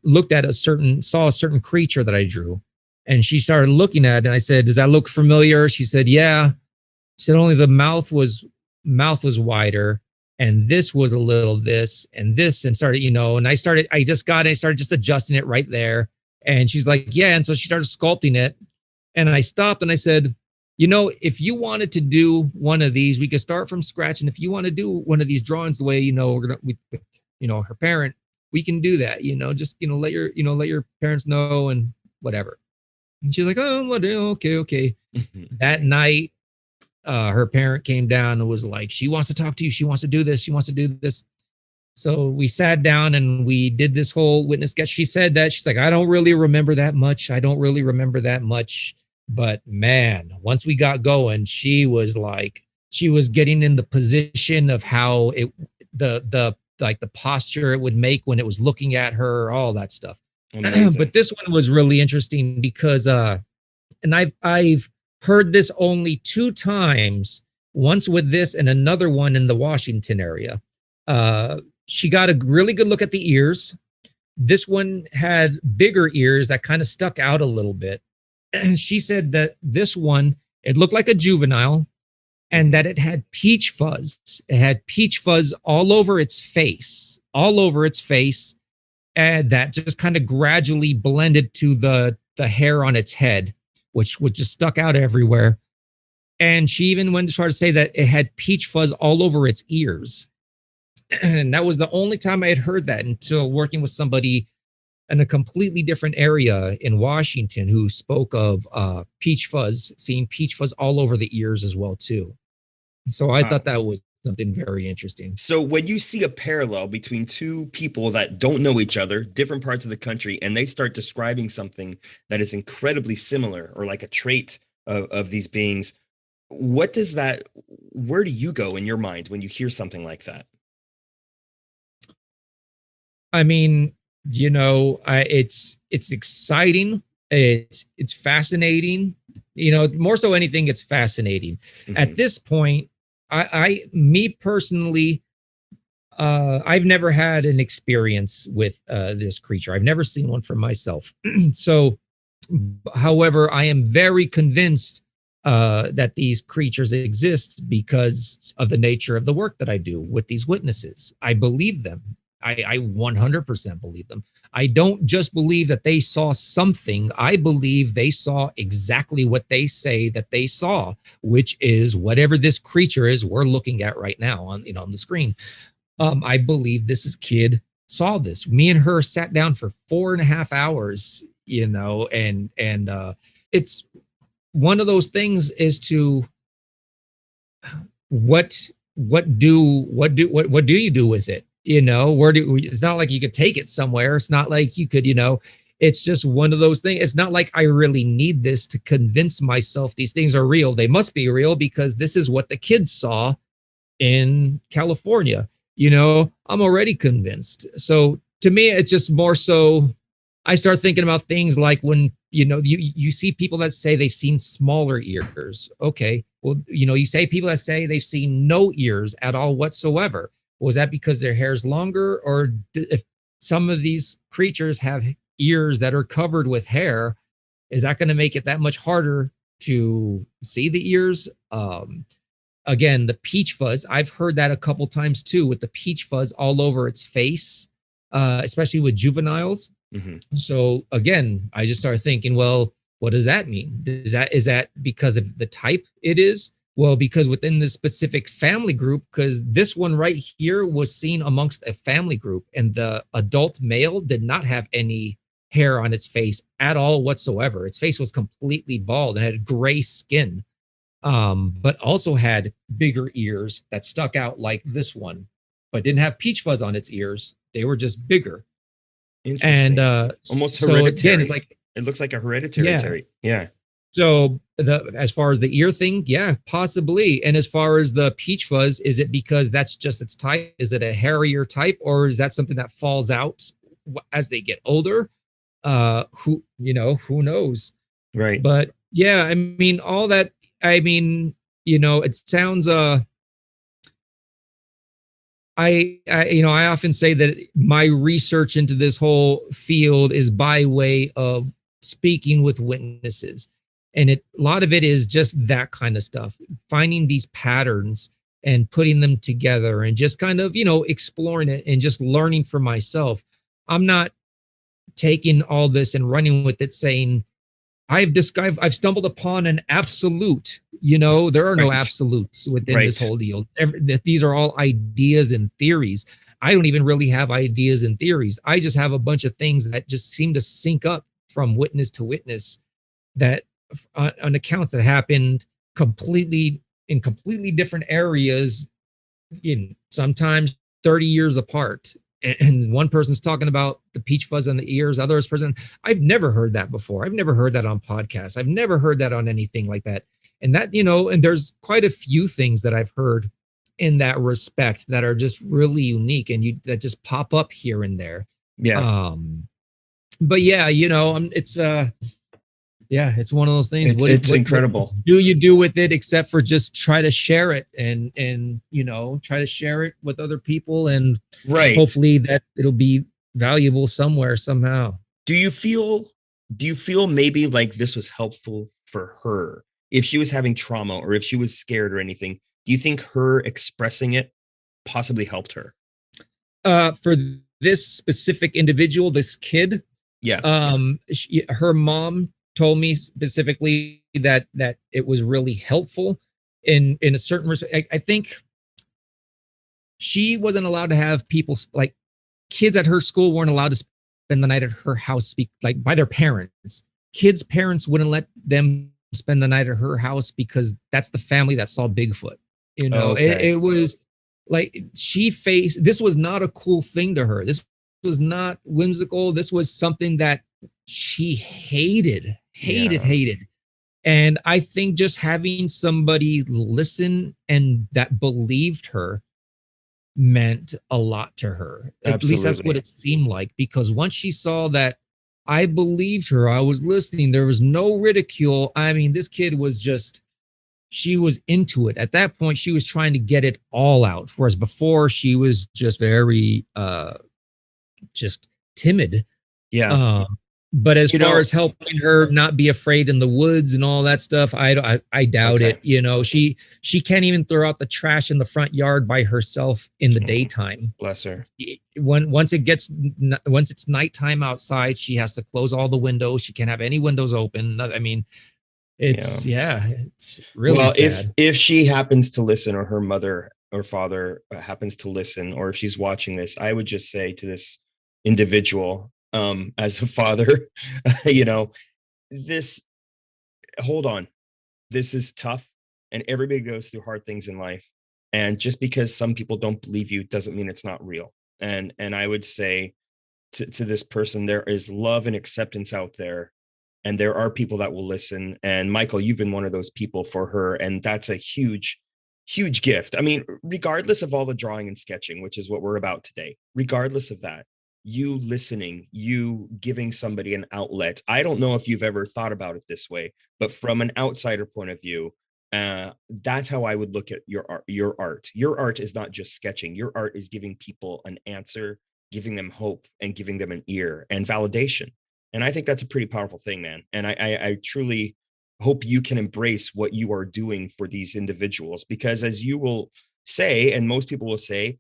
looked at saw a certain creature that I drew. And she started looking at it, and I said, "Does that look familiar?" She said, "Yeah." She said, "Only the mouth was wider, and this was a little this and this," and started, and I started just adjusting it right there. And she's like, "Yeah." And so she started sculpting it, and I stopped and I said, "If you wanted to do one of these, we could start from scratch. And if you want to do one of these drawings the way, her parent, we can do that. Just, let your parents know and whatever." And she's like, oh, what? Okay. That night, her parent came down and was like, she wants to talk to you. She wants to do this. She wants to do this. So we sat down and we did this whole witness sketch. She said that she's like, I don't really remember that much. But man, once we got going, she was getting in the position of how the posture it would make when it was looking at her, all that stuff. But this one was really interesting because, and I've heard this only 2 times, once with this and another one in the Washington area. She got a really good look at the ears. This one had bigger ears that kind of stuck out a little bit. And she said that this one, it looked like a juvenile and that it had peach fuzz. It had peach fuzz all over its face, and that just kind of gradually blended to the hair on its head, which just stuck out everywhere. And she even went as far to say that it had peach fuzz all over its ears. And that was the only time I had heard that until working with somebody in a completely different area in Washington who spoke of peach fuzz, seeing peach fuzz all over the ears as well too. So I thought that was something very interesting. So when you see a parallel between 2 people that don't know each other, different parts of the country, and they start describing something that is incredibly similar or like a trait of these beings, where do you go in your mind when you hear something like that? I mean, it's exciting. It's fascinating. More so anything, it's fascinating. Mm-hmm. At this point, me personally, I've never had an experience with this creature. I've never seen one for myself. So, however, I am very convinced that these creatures exist because of the nature of the work that I do with these witnesses. I believe them. I 100% believe them. I don't just believe that they saw something. I believe they saw exactly what they say that they saw, which is whatever this creature is we're looking at right now on the screen. I believe this kid saw this. Me and her sat down for 4.5 hours, and it's one of those things is to what do you do with it? It's not like you could take it somewhere. It's not like you could, it's just one of those things. It's not like I really need this to convince myself these things are real. They must be real because this is what the kids saw in California. I'm already convinced. So to me, it's just more so I start thinking about things like when, you see people that say they've seen smaller ears. Okay. Well, you say people that say they've seen no ears at all whatsoever. Was that because their hair's longer, or if some of these creatures have ears that are covered with hair, is that going to make it that much harder to see the ears? Again, the peach fuzz, I've heard that a couple times too, with the peach fuzz all over its face, especially with juveniles. Mm-hmm. So again, I just started thinking, well, what does that mean? Is that because of the type it is? Well, because within this specific family group, because this one right here was seen amongst a family group, and the adult male did not have any hair on its face at all whatsoever. Its face was completely bald and had gray skin, but also had bigger ears that stuck out like this one, but didn't have peach fuzz on its ears. They were just bigger. And almost so hereditary. Again, it's like it looks like a hereditary. Yeah. So as far as the ear thing, yeah, possibly. And as far as the peach fuzz, is it because that's just its type? Is it a hairier type, or is that something that falls out as they get older? Who knows? Right. But yeah, I mean, all that, it sounds, I often say that my research into this whole field is by way of speaking with witnesses. And a lot of it is just that kind of stuff, finding these patterns and putting them together and just kind of, exploring it and just learning for myself. I'm not taking all this and running with it saying, I've stumbled upon an absolute. There are no absolutes within this whole deal. These are all ideas and theories. I don't even really have ideas and theories. I just have a bunch of things that just seem to sync up from witness to witness. that on accounts that happened in completely different areas, in sometimes 30 years apart. And one person's talking about the peach fuzz on the ears, others person. I've never heard that before. I've never heard that on podcasts. I've never heard that on anything like that. And that, and there's quite a few things that I've heard in that respect that are just really unique and that just pop up here and there. Yeah. But yeah, it's one of those things. It's incredible. What do you do with it except for just try to share it and try to share it with other people, and hopefully that it'll be valuable somewhere, somehow. Do you feel maybe like this was helpful for her if she was having trauma or if she was scared or anything? Do you think her expressing it possibly helped her? For this specific individual, this kid, her mom told me specifically that it was really helpful in a certain respect. I think she wasn't allowed to have people, like kids at her school weren't allowed to spend the night at her house, like by their parents. Kids' parents wouldn't let them spend the night at her house because that's the family that saw Bigfoot. It was like this was not a cool thing to her. This was not whimsical. This was something that she hated. And I think just having somebody listen and that believed her meant a lot to her. Absolutely. At least that's what it seemed like, because once she saw that I believed her, I was listening, there was no ridicule. I mean, this kid was she was into it. At that point, she was trying to get it all out. Whereas before, she was just very just timid. Yeah. But as far as helping her not be afraid in the woods and all that stuff, I doubt it. She can't even throw out the trash in the front yard by herself in the daytime. Bless her. Once it's nighttime outside, she has to close all the windows. She can't have any windows open. I mean, it's really sad. If she happens to listen, or her mother or father happens to listen, or if she's watching this, I would just say to this individual, as a father, hold on, this is tough, and everybody goes through hard things in life. And just because some people don't believe you doesn't mean it's not real. And I would say to this person, there is love and acceptance out there, and there are people that will listen. And Michael, you've been one of those people for her, and that's a huge gift. I mean, regardless of all the drawing and sketching, which is what we're about today, regardless of that, you listening, you giving somebody an outlet. I don't know if you've ever thought about it this way, but from an outsider point of view, that's how I would look at your art. Your art is not just sketching. Your art is giving people an answer, giving them hope, and giving them an ear and validation. And I think that's a pretty powerful thing, man. And I truly hope you can embrace what you are doing for these individuals, because as you will say, and most people will say,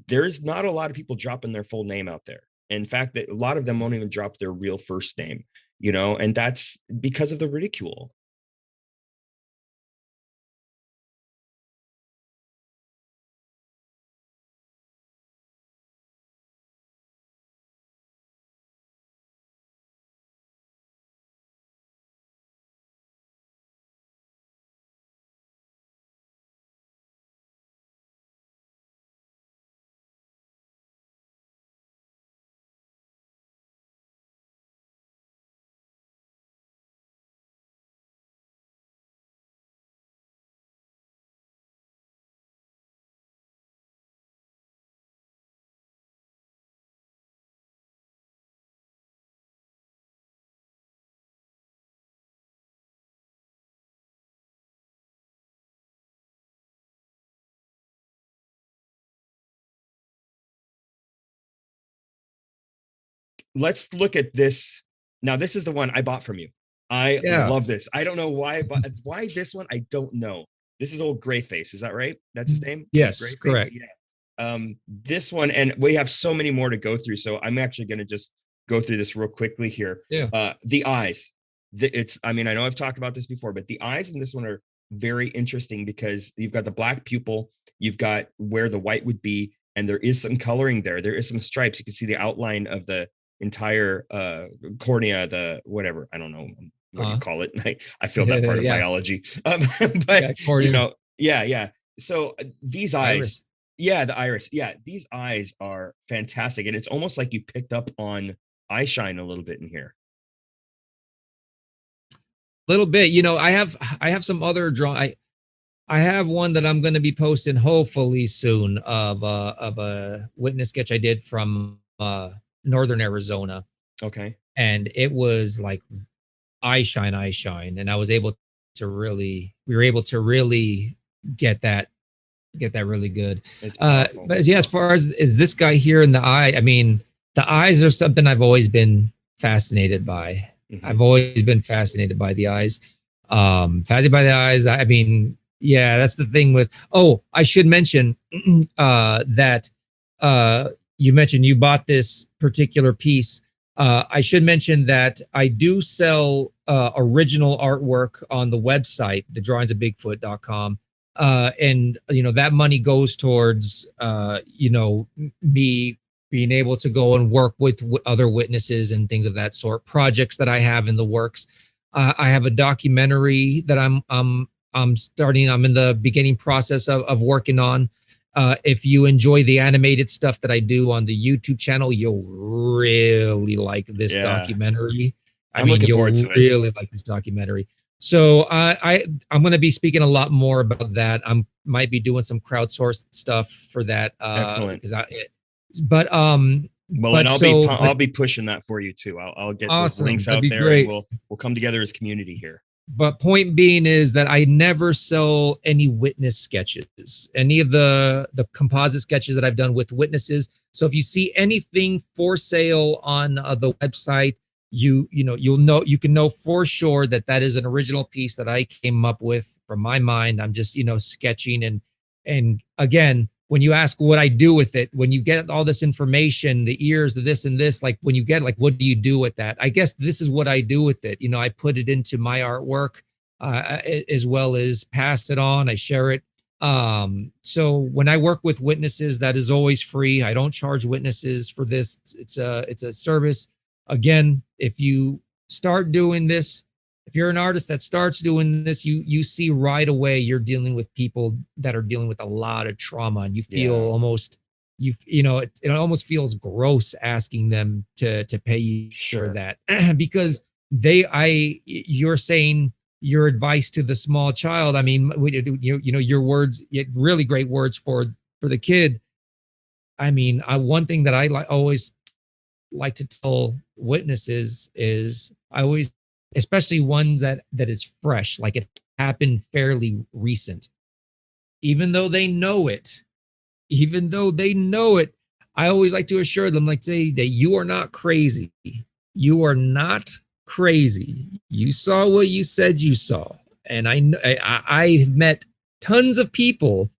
there's not a lot of people dropping their full name out there. In fact, that a lot of them won't even drop their real first name, and that's because of the ridicule. Let's look at this. Now, this is the one I bought from you. I love this. I don't know why, but why this one? I don't know. This is old Grayface. Is that right? That's his name? Yes, Grayface? correct. Yeah. This one, and we have so many more to go through. So I'm actually going to just go through this real quickly here. Yeah. The eyes. I know I've talked about this before, but the eyes in this one are very interesting because you've got the black pupil, you've got where the white would be, and there is some coloring there. There is some stripes. You can see the outline of the entire cornea, the whatever, I don't know, what do you call it? I feel that part of Yeah. biology. But Yeah, according- yeah. So these eyes, Iris. yeah, the iris, yeah, these eyes are fantastic, and it's almost like you picked up on eye shine a little bit in here. Little bit, I have some other I have one that I'm going to be posting hopefully soon of a witness sketch I did from northern Arizona, Okay. and it was like eye shine, and I was able to we were able to really get that really good. It's powerful. But yeah, as far as this guy here in the eye, I mean, the eyes are something I've always been fascinated by. Mhm. I've always been fascinated by the eyes. Fascinated by the eyes. I mean, yeah, that's the thing with. Oh, I should mention that you mentioned you bought this particular piece. I should mention that I do sell original artwork on the website, thedrawingsoфbigfoot.com. And that money goes towards me being able to go and work with other witnesses and things of that sort, projects that I have in the works. I have a documentary that I'm starting. I'm in the beginning process of working on. If you enjoy the animated stuff that I do on the YouTube channel, you'll really like this documentary. I'm looking forward to it. Really like this documentary. So I'm going to be speaking a lot more about that. Might be doing some crowdsourced stuff for that. Excellent. I'll be pushing that for you too. I'll get awesome. those links That'd out be there. Great. And we'll come together as community here. But point being is that I never sell any witness sketches, any of the composite sketches that I've done with witnesses. So if you see anything for sale on the website, you can know for sure that is an original piece that I came up with from my mind. I'm just sketching, and again, when you ask what I do with it, when you get all this information, the ears, the this and this, like when you get what do you do with that? I guess this is what I do with it. I put it into my artwork as well as pass it on. I share it. So when I work with witnesses, that is always free. I don't charge witnesses for this. It's a service. Again, if you start doing this, if you're an artist that starts doing this, you see right away you're dealing with people that are dealing with a lot of trauma, and you feel almost it almost feels gross asking them to pay you for that because you're saying your advice to the small child. I mean, your words, really great words for the kid. I mean, one thing that I always like to tell witnesses is especially ones that is fresh, like it happened fairly recent, even though they know it, I always like to assure them, say that you are not crazy. You are not crazy. You saw what you said you saw. And I've met tons of people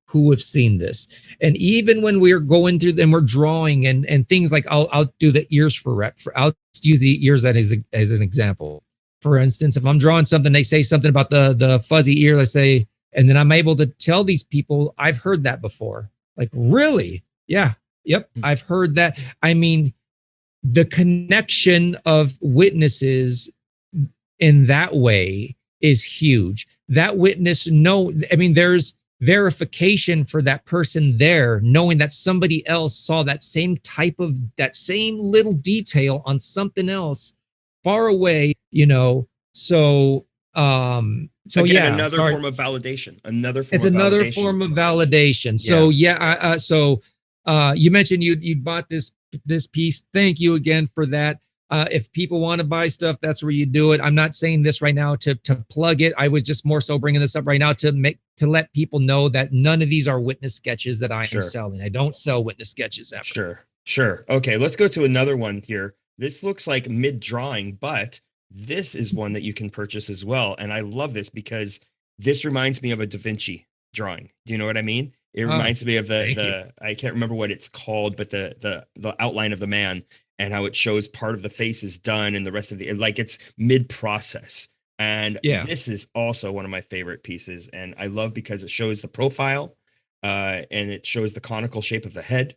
who have seen this. And even when we're going through them, we're drawing and things like I'll do the ears I'll use the ears as an example. For instance, if I'm drawing something, they say something about the fuzzy ear, let's say, and then I'm able to tell these people, I've heard that before. Like, really? Yeah. Yep. I've heard that. I mean, the connection of witnesses in that way is huge. That witness there's verification for that person there, knowing that somebody else saw that same little detail on something else far away, so again, another form of validation. Form of validation. So you mentioned you bought this piece. Thank you again for that. If people want to buy stuff, that's where you do it. I'm not saying this right now to plug it. I was just more so bringing this up right now to let people know that none of these are witness sketches that I am selling. I don't sell witness sketches ever. Sure. Okay, let's go to another one here. This looks like mid-drawing, but this is one that you can purchase as well. And I love this because this reminds me of a Da Vinci drawing. Do you know what I mean? It reminds me of I can't remember what it's called, but the outline of the man and how it shows part of the face is done and the rest of it's mid-process. And this is also one of my favorite pieces. And I love because it shows the profile and it shows the conical shape of the head.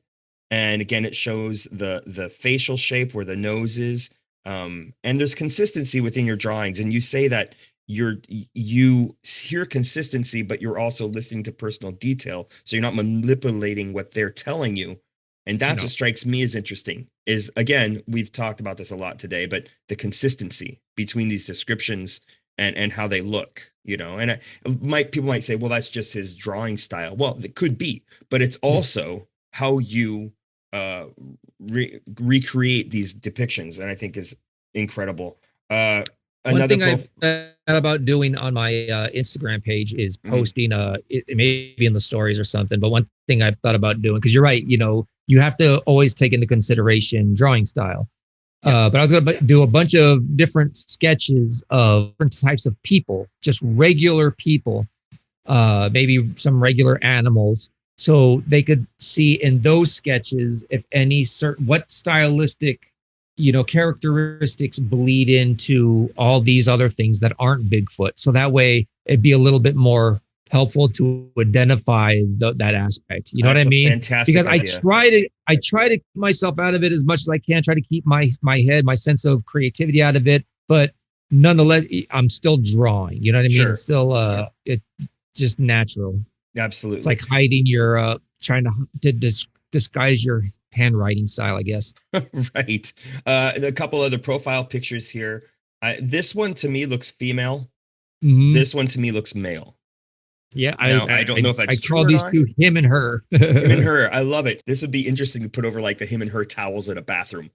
And again, it shows the facial shape where the nose is. And there's consistency within your drawings, and you say that you hear consistency, but you're also listening to personal detail, so you're not manipulating what they're telling you. And that's what strikes me as interesting is, again, we've talked about this a lot today, but the consistency between these descriptions and how they look, and people might say, well, that's just his drawing style. Well, it could be, but it's also how you recreate these depictions, and I think is incredible. One thing I've thought about doing on my Instagram page is posting it may be in the stories or something, but one thing I've thought about doing, because you're right, you have to always take into consideration drawing style. But I was going to do a bunch of different sketches of different types of people, just regular people, maybe some regular animals, so they could see in those sketches if any what stylistic characteristics bleed into all these other things that aren't Bigfoot. So that way it'd be a little bit more helpful to identify that aspect. You know what I mean? Fantastic because idea. I try to keep myself out of it as much as I can, try to keep my sense of creativity out of it. But nonetheless, I'm still drawing. You know what I mean? Sure. It's still it's just natural. Absolutely. It's like hiding your trying to disguise your handwriting style, I guess. Right. A couple other profile pictures here. This one to me looks female. Mm-hmm. This one to me looks male. Yeah, I don't know if that's true. I call these two him and her. Him and her. I love it. This would be interesting to put over like the him and her towels in a bathroom,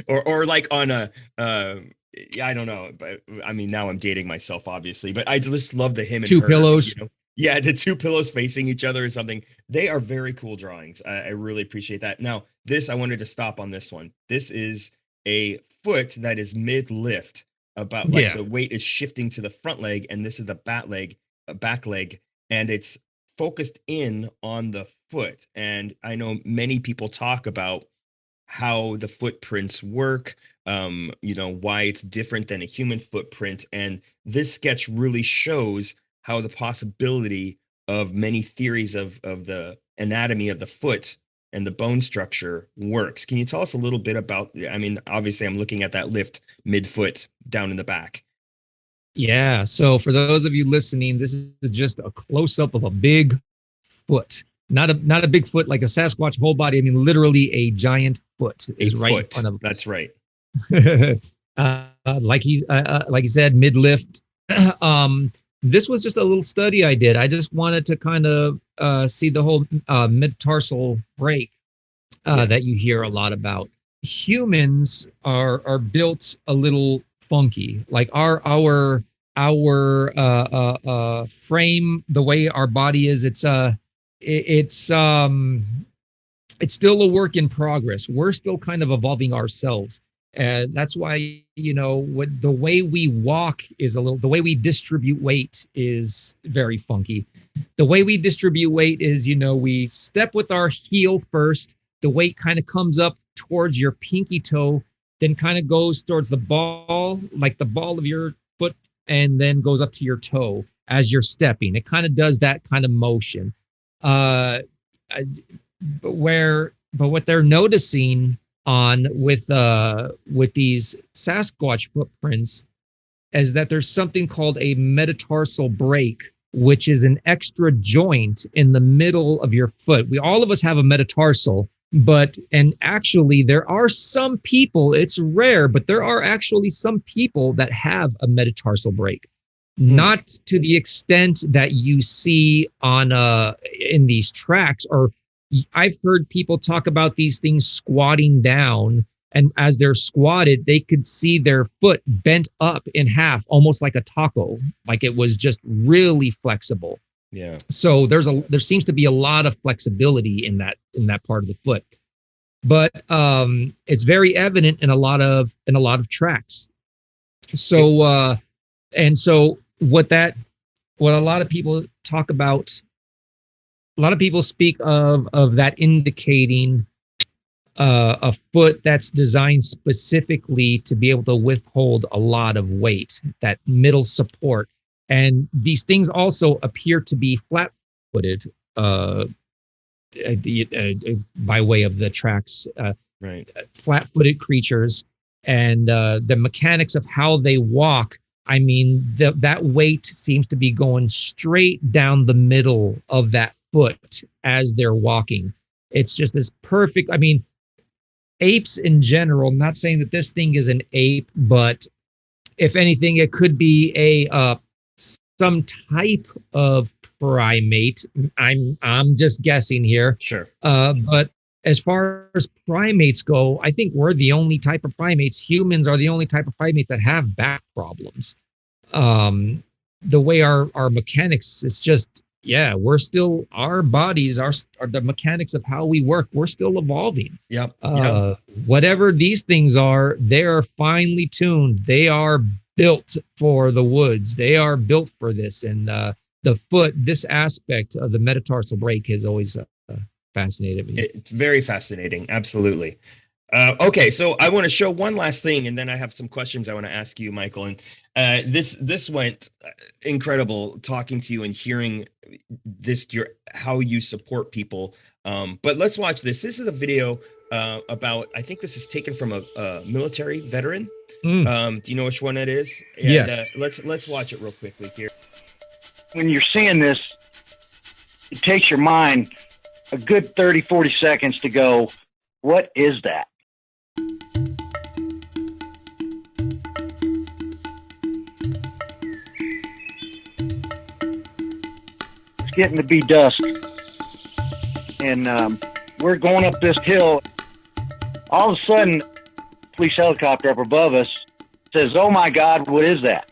or like on a I don't know, but I mean, now I'm dating myself, obviously, but I just love the him and two her, pillows. Yeah, the two pillows facing each other or something. They are very cool drawings. I really appreciate that. Now, I wanted to stop on this one. This is a foot that is mid-lift, about like the weight is shifting to the front leg, and this is the back leg, and it's focused in on the foot. And I know many people talk about how the footprints work, why it's different than a human footprint. And this sketch really shows how the possibility of many theories of the anatomy of the foot and the bone structure works. Can you tell us a little bit about, I mean, obviously I'm looking at that lift mid-foot down in the back. Yeah. So for those of you listening, this is just a close-up of a big foot. Not a big foot like a Sasquatch whole body. I mean, literally a giant foot is right in front of us. That's right. Like he said, mid-lift. This was just a little study I did. I just wanted to kind of see the whole mid-tarsal break that you hear a lot about. Humans are built a little funky. Like our frame, the way our body is, it's still a work in progress. We're still kind of evolving ourselves. And that's why, the way we walk is the way we distribute weight is very funky. The way we distribute weight is, we step with our heel first. The weight kind of comes up towards your pinky toe, then kind of goes towards the ball, like the ball of your foot, and then goes up to your toe as you're stepping. It kind of does that kind of motion. But what they're noticing on with these Sasquatch footprints is that there's something called a metatarsal break, which is an extra joint in the middle of your foot. All of us have a metatarsal, and actually there are some people, it's rare, but there are actually some people that have a metatarsal break. Not to the extent that you see on in these tracks, or I've heard people talk about these things squatting down, and as they're squatted, they could see their foot bent up in half, almost like a taco, like it was just really flexible. Yeah. So there seems to be a lot of flexibility in that part of the foot, but it's very evident in a lot of tracks. So and so what a lot of people talk about. A lot of people speak of that indicating a foot that's designed specifically to be able to withhold a lot of weight, that middle support. And these things also appear to be flat-footed by way of the tracks. Right. Flat-footed creatures. and the mechanics of how they walk. I mean, that weight seems to be going straight down the middle of that foot as they're walking. It's just this perfect. I mean, apes in general, not saying that this thing is an ape, but if anything, it could be a some type of primate. I'm just guessing here. Sure. But as far as primates go, I think we're the only type of primates. Humans are the only type of primates that have back problems. The way our mechanics is just, yeah, we're still, our bodies are the mechanics of how we work. We're still evolving. Yep. Whatever these things are, they are finely tuned. They are built for the woods. They are built for this. And the foot, this aspect of the metatarsal break has always fascinated me. It's very fascinating. Absolutely. Okay, so I want to show one last thing, and then I have some questions I want to ask you, Michael. And this went incredible talking to you and hearing how you support people. But let's watch this. This is a video about, I think this is taken from a military veteran. Do you know which one it is? And, yes. Let's watch it real quickly here. When you're seeing this, it takes your mind a good 30, 40 seconds to go, what is that? It's getting to be dusk, and we're going up this hill. All of a sudden, police helicopter up above us says, "Oh my God, what is that?"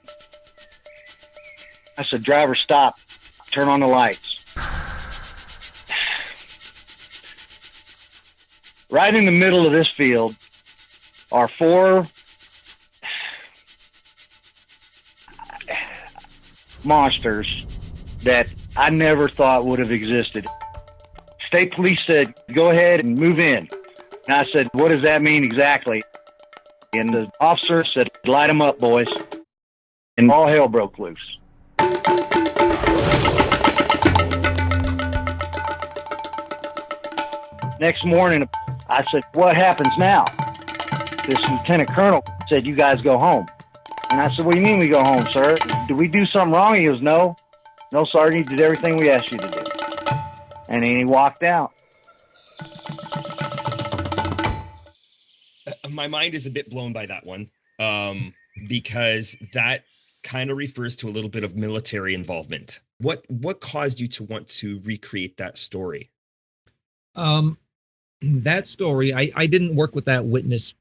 I said, "Driver, stop. Turn on the lights." Right in the middle of this field are 4 monsters that I never thought would have existed. State police said, "Go ahead and move in." And I said, "What does that mean exactly?" And the officer said, "Light them up, boys." And all hell broke loose. Next morning, I said, "What happens now?" This lieutenant colonel said, "You guys go home." And I said, "What do you mean we go home, sir? Did we do something wrong?" He goes, No, sergeant, you did everything we asked you to do." And then he walked out. My mind is a bit blown by that one, because that kind of refers to a little bit of military involvement. What caused you to want to recreate that story? That story, I didn't work with that witness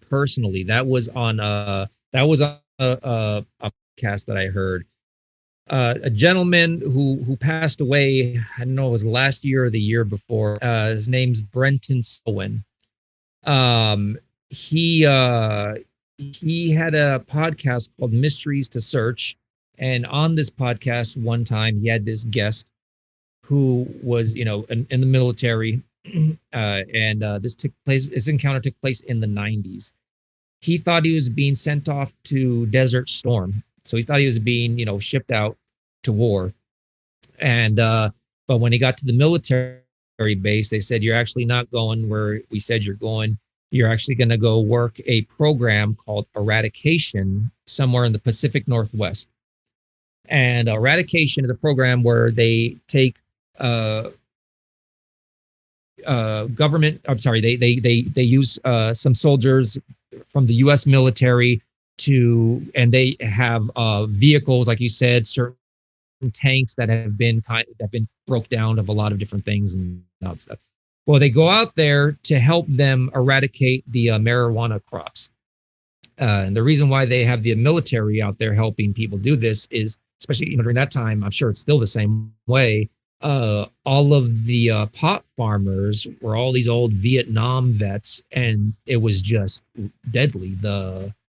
personally. That was on a podcast that I heard. A gentleman who passed away, I don't know, it was last year or the year before. His name's Brenton Sowen. He had a podcast called Mysteries to Search, and on this podcast one time he had this guest who was, in the military, and this encounter took place in the 90s. He thought he was being sent off to Desert Storm, so he thought he was being, shipped out to war. And but when he got to the military base, they said, "You're actually not going where we said you're going. You're actually going to go work a program called Eradication somewhere in the Pacific Northwest." And Eradication is a program where they take government. I'm sorry, they use some soldiers from the U.S. military and they have vehicles, like you said, certain tanks that have been broke down of a lot of different things and stuff. Well, they go out there to help them eradicate the marijuana crops. And the reason why they have the military out there helping people do this is, especially during that time, I'm sure it's still the same way. All of the pot farmers were all these old Vietnam vets, and it was just deadly.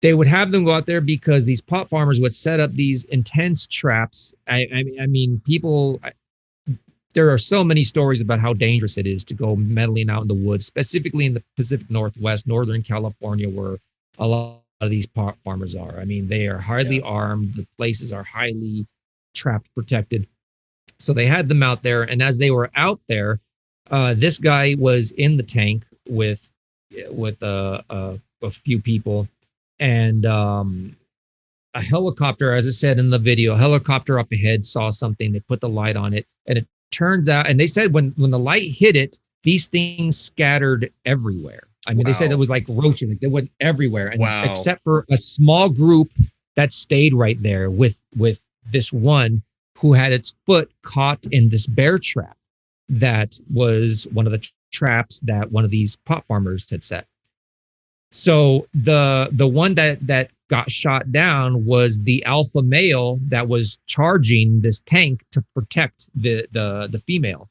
They would have them go out there because these pot farmers would set up these intense traps. I mean, people. There are so many stories about how dangerous it is to go meddling out in the woods, specifically in the Pacific Northwest, Northern California, where a lot of these pot farmers are. I mean, they are highly armed. The places are highly trapped, protected. So they had them out there. And as they were out there, this guy was in the tank with a few people, and a helicopter, as I said in the video, a helicopter up ahead saw something. They put the light on it, and it turns out, and they said when the light hit it, these things scattered everywhere. I mean, they said it was like roaches, like they went everywhere, and except for a small group that stayed right there with this one who had its foot caught in this bear trap that was one of the traps that one of these pot farmers had set. So the one that got shot down was the alpha male that was charging this tank to protect the female.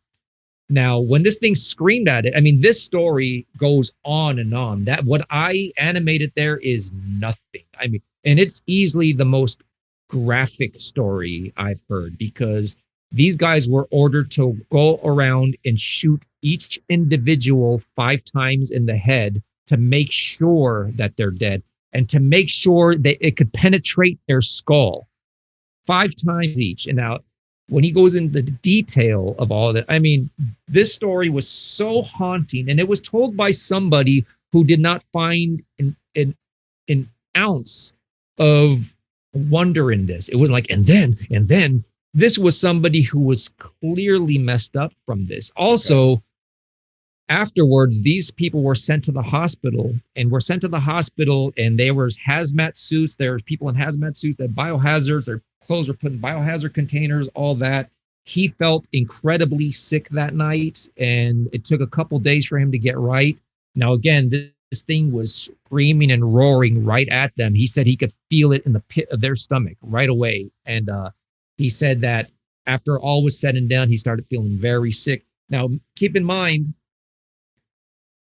Now, when this thing screamed at it, I mean, this story goes on and on. That what I animated there is nothing. I mean, and it's easily the most graphic story I've heard, because these guys were ordered to go around and shoot each individual 5 times in the head to make sure that they're dead, and to make sure that it could penetrate their skull 5 times each. And now, when he goes into the detail of all that, I mean, this story was so haunting, and it was told by somebody who did not find an ounce of wonder in this. It was like, and then this was somebody who was clearly messed up from this. Also, afterwards, these people were sent to the hospital, and there was hazmat suits. There were people in hazmat suits, that biohazards, their clothes were put in biohazard containers, all that. He felt incredibly sick that night, and it took a couple days for him to get right. Now, again, this thing was screaming and roaring right at them. He said he could feel it in the pit of their stomach right away. And he said that after all was said and done, he started feeling very sick. Now, keep in mind,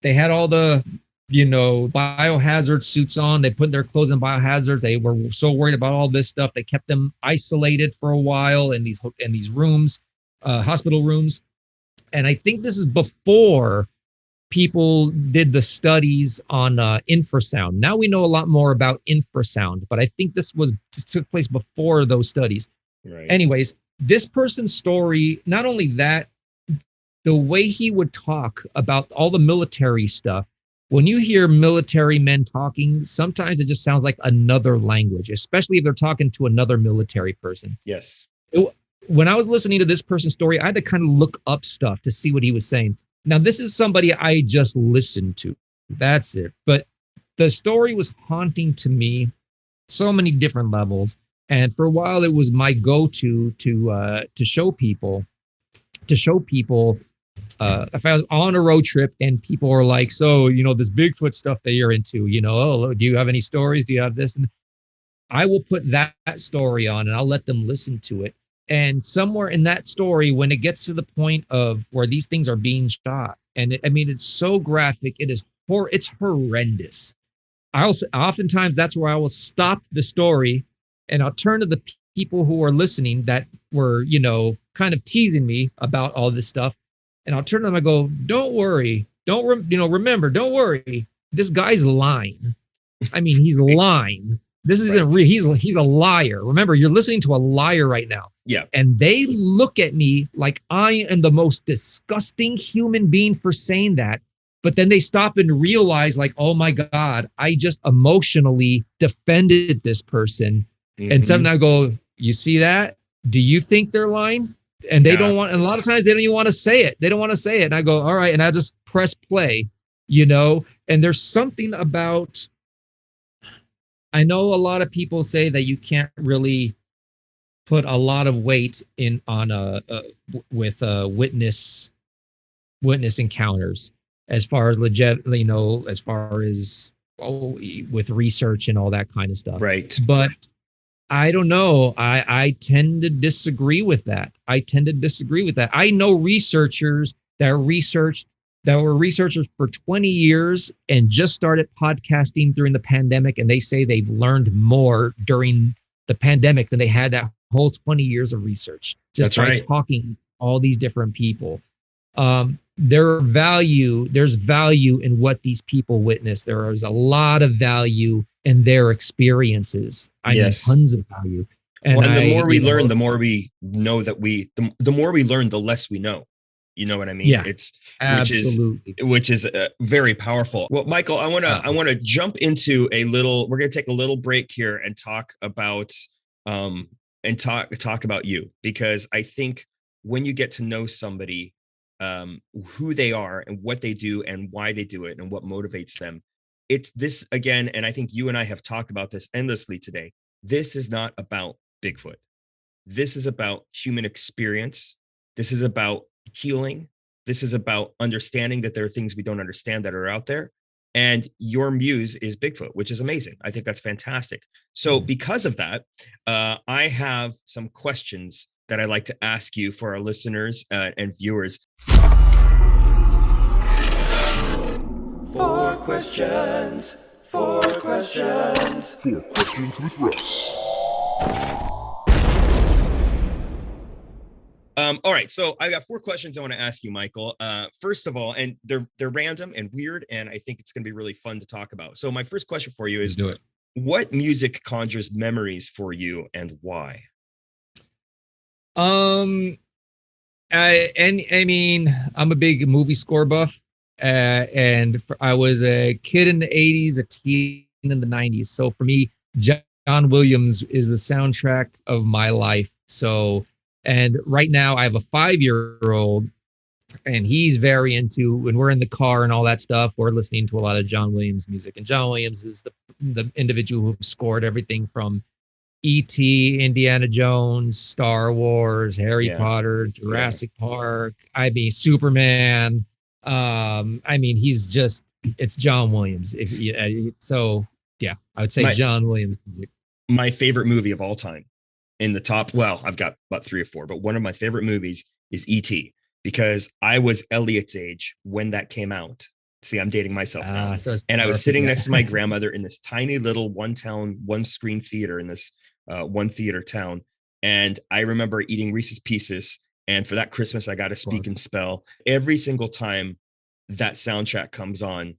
they had all the, biohazard suits on. They put their clothes in biohazards. They were so worried about all this stuff. They kept them isolated for a while in these rooms, hospital rooms. And I think this is before people did the studies on infrasound. Now we know a lot more about infrasound, but I think this took place before those studies. Right. Anyways, this person's story, not only that, the way he would talk about all the military stuff, when you hear military men talking, sometimes it just sounds like another language, especially if they're talking to another military person. Yes. When I was listening to this person's story, I had to kind of look up stuff to see what he was saying. Now, this is somebody I just listened to. That's it. But the story was haunting to me, so many different levels. And for a while, it was my go-to to show people. If I was on a road trip and people were like, so, this Bigfoot stuff that you're into, do you have any stories? Do you have this? And I will put that story on, and I'll let them listen to it. And somewhere in that story, when it gets to the point of where these things are being shot, and it's so graphic, it's horrendous. Oftentimes that's where I will stop the story, and I'll turn to the people who are listening that were, kind of teasing me about all this stuff. And I'll turn to them and go, don't worry. Remember, don't worry. This guy's lying. I mean, he's lying. This isn't real. He's a liar. Remember, you're listening to a liar right now. Yeah. And they look at me like I am the most disgusting human being for saying that. But then they stop and realize, like, oh my God, I just emotionally defended this person. Mm-hmm. And sometimes I go, you see that? Do you think they're lying? And they don't want, and a lot of times they don't even want to say it. They don't want to say it. And I go, all right. And I just press play, and there's something about, I know a lot of people say that you can't really put a lot of weight with witness encounters as far as legit, as far as with research and all that kind of stuff. Right. But I don't know. I tend to disagree with that. I know researchers that were researchers for 20 years and just started podcasting during the pandemic, and they say they've learned more during the pandemic than they had that whole 20 years of research just by talking to all these different people. There's value in what these people witness. There is a lot of value in their experiences. I mean, tons of value. And the more we learn, the more we know that the more we learn, the less we know. You know what I mean? Yeah, It's absolutely. which is very powerful. Well, Michael, I want to jump into we're going to take a little break here and talk about talk about you, because I think when you get to know somebody, who they are and what they do and why they do it and what motivates them, it's this again. And I think you and I have talked about this endlessly today. This is not about Bigfoot. This is about human experience. This is about healing. This is about understanding that there are things we don't understand that are out there. And your muse is Bigfoot, which is amazing. I think that's fantastic. So because of that, I have some questions that I'd like to ask you for our listeners and viewers. 4 questions. 4 questions. 4 questions with Russ. All right, so I got 4 questions I want to ask you, Michael. First of all, and they're random and weird, and I think it's going to be really fun to talk about. So my first question for you is, do it. What music conjures memories for you, and why? I mean, I'm a big movie score buff, I was a kid in the 80s, a teen in the 90s. So for me, John Williams is the soundtrack of my life. So, and right now I have a 5-year-old, and he's very into, when we're in the car and all that stuff, we're listening to a lot of John Williams music. And John Williams is the individual who scored everything from E.T., Indiana Jones, Star Wars, Harry Potter, Jurassic Park, I mean, Superman. I mean, it's John Williams. So yeah, I would say John Williams music. My favorite movie of all time in the top, well, I've got about 3 or 4, but one of my favorite movies is E.T., because I was Elliot's age when that came out. See, I'm dating myself now. And I was sitting next to my grandmother in this tiny little one screen theater in this one theater town. And I remember eating Reese's Pieces. And for that Christmas, I got a Speak and Spell. Every single time that soundtrack comes on,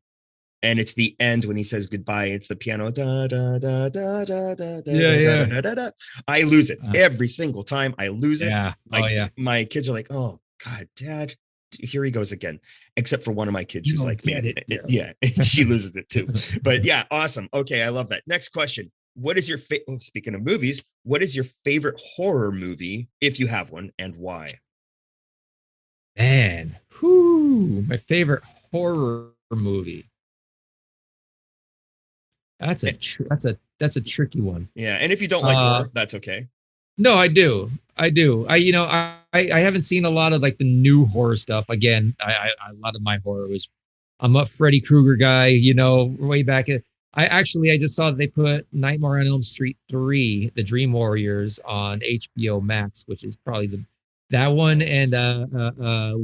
and it's the end when he says goodbye, it's the piano. Da, da, da, da, da, da, da, da, da, da. I lose it every single time. I lose it. Yeah. My kids are like, "Oh God, Dad, here he goes again." Except for one of my kids who's like, "Man, she loses it too." But yeah, awesome. Okay, I love that. Next question. What is your speaking of movies, what is your favorite horror movie, if you have one, and why? Man, my favorite horror movie. That's a tricky one. Yeah, and if you don't like horror, that's okay. No, I do. I haven't seen a lot of like the new horror stuff. Again, a lot of my horror was, I'm a Freddy Krueger guy, way back at, I just saw that they put Nightmare on Elm Street 3, The Dream Warriors, on HBO Max, which is probably that one, and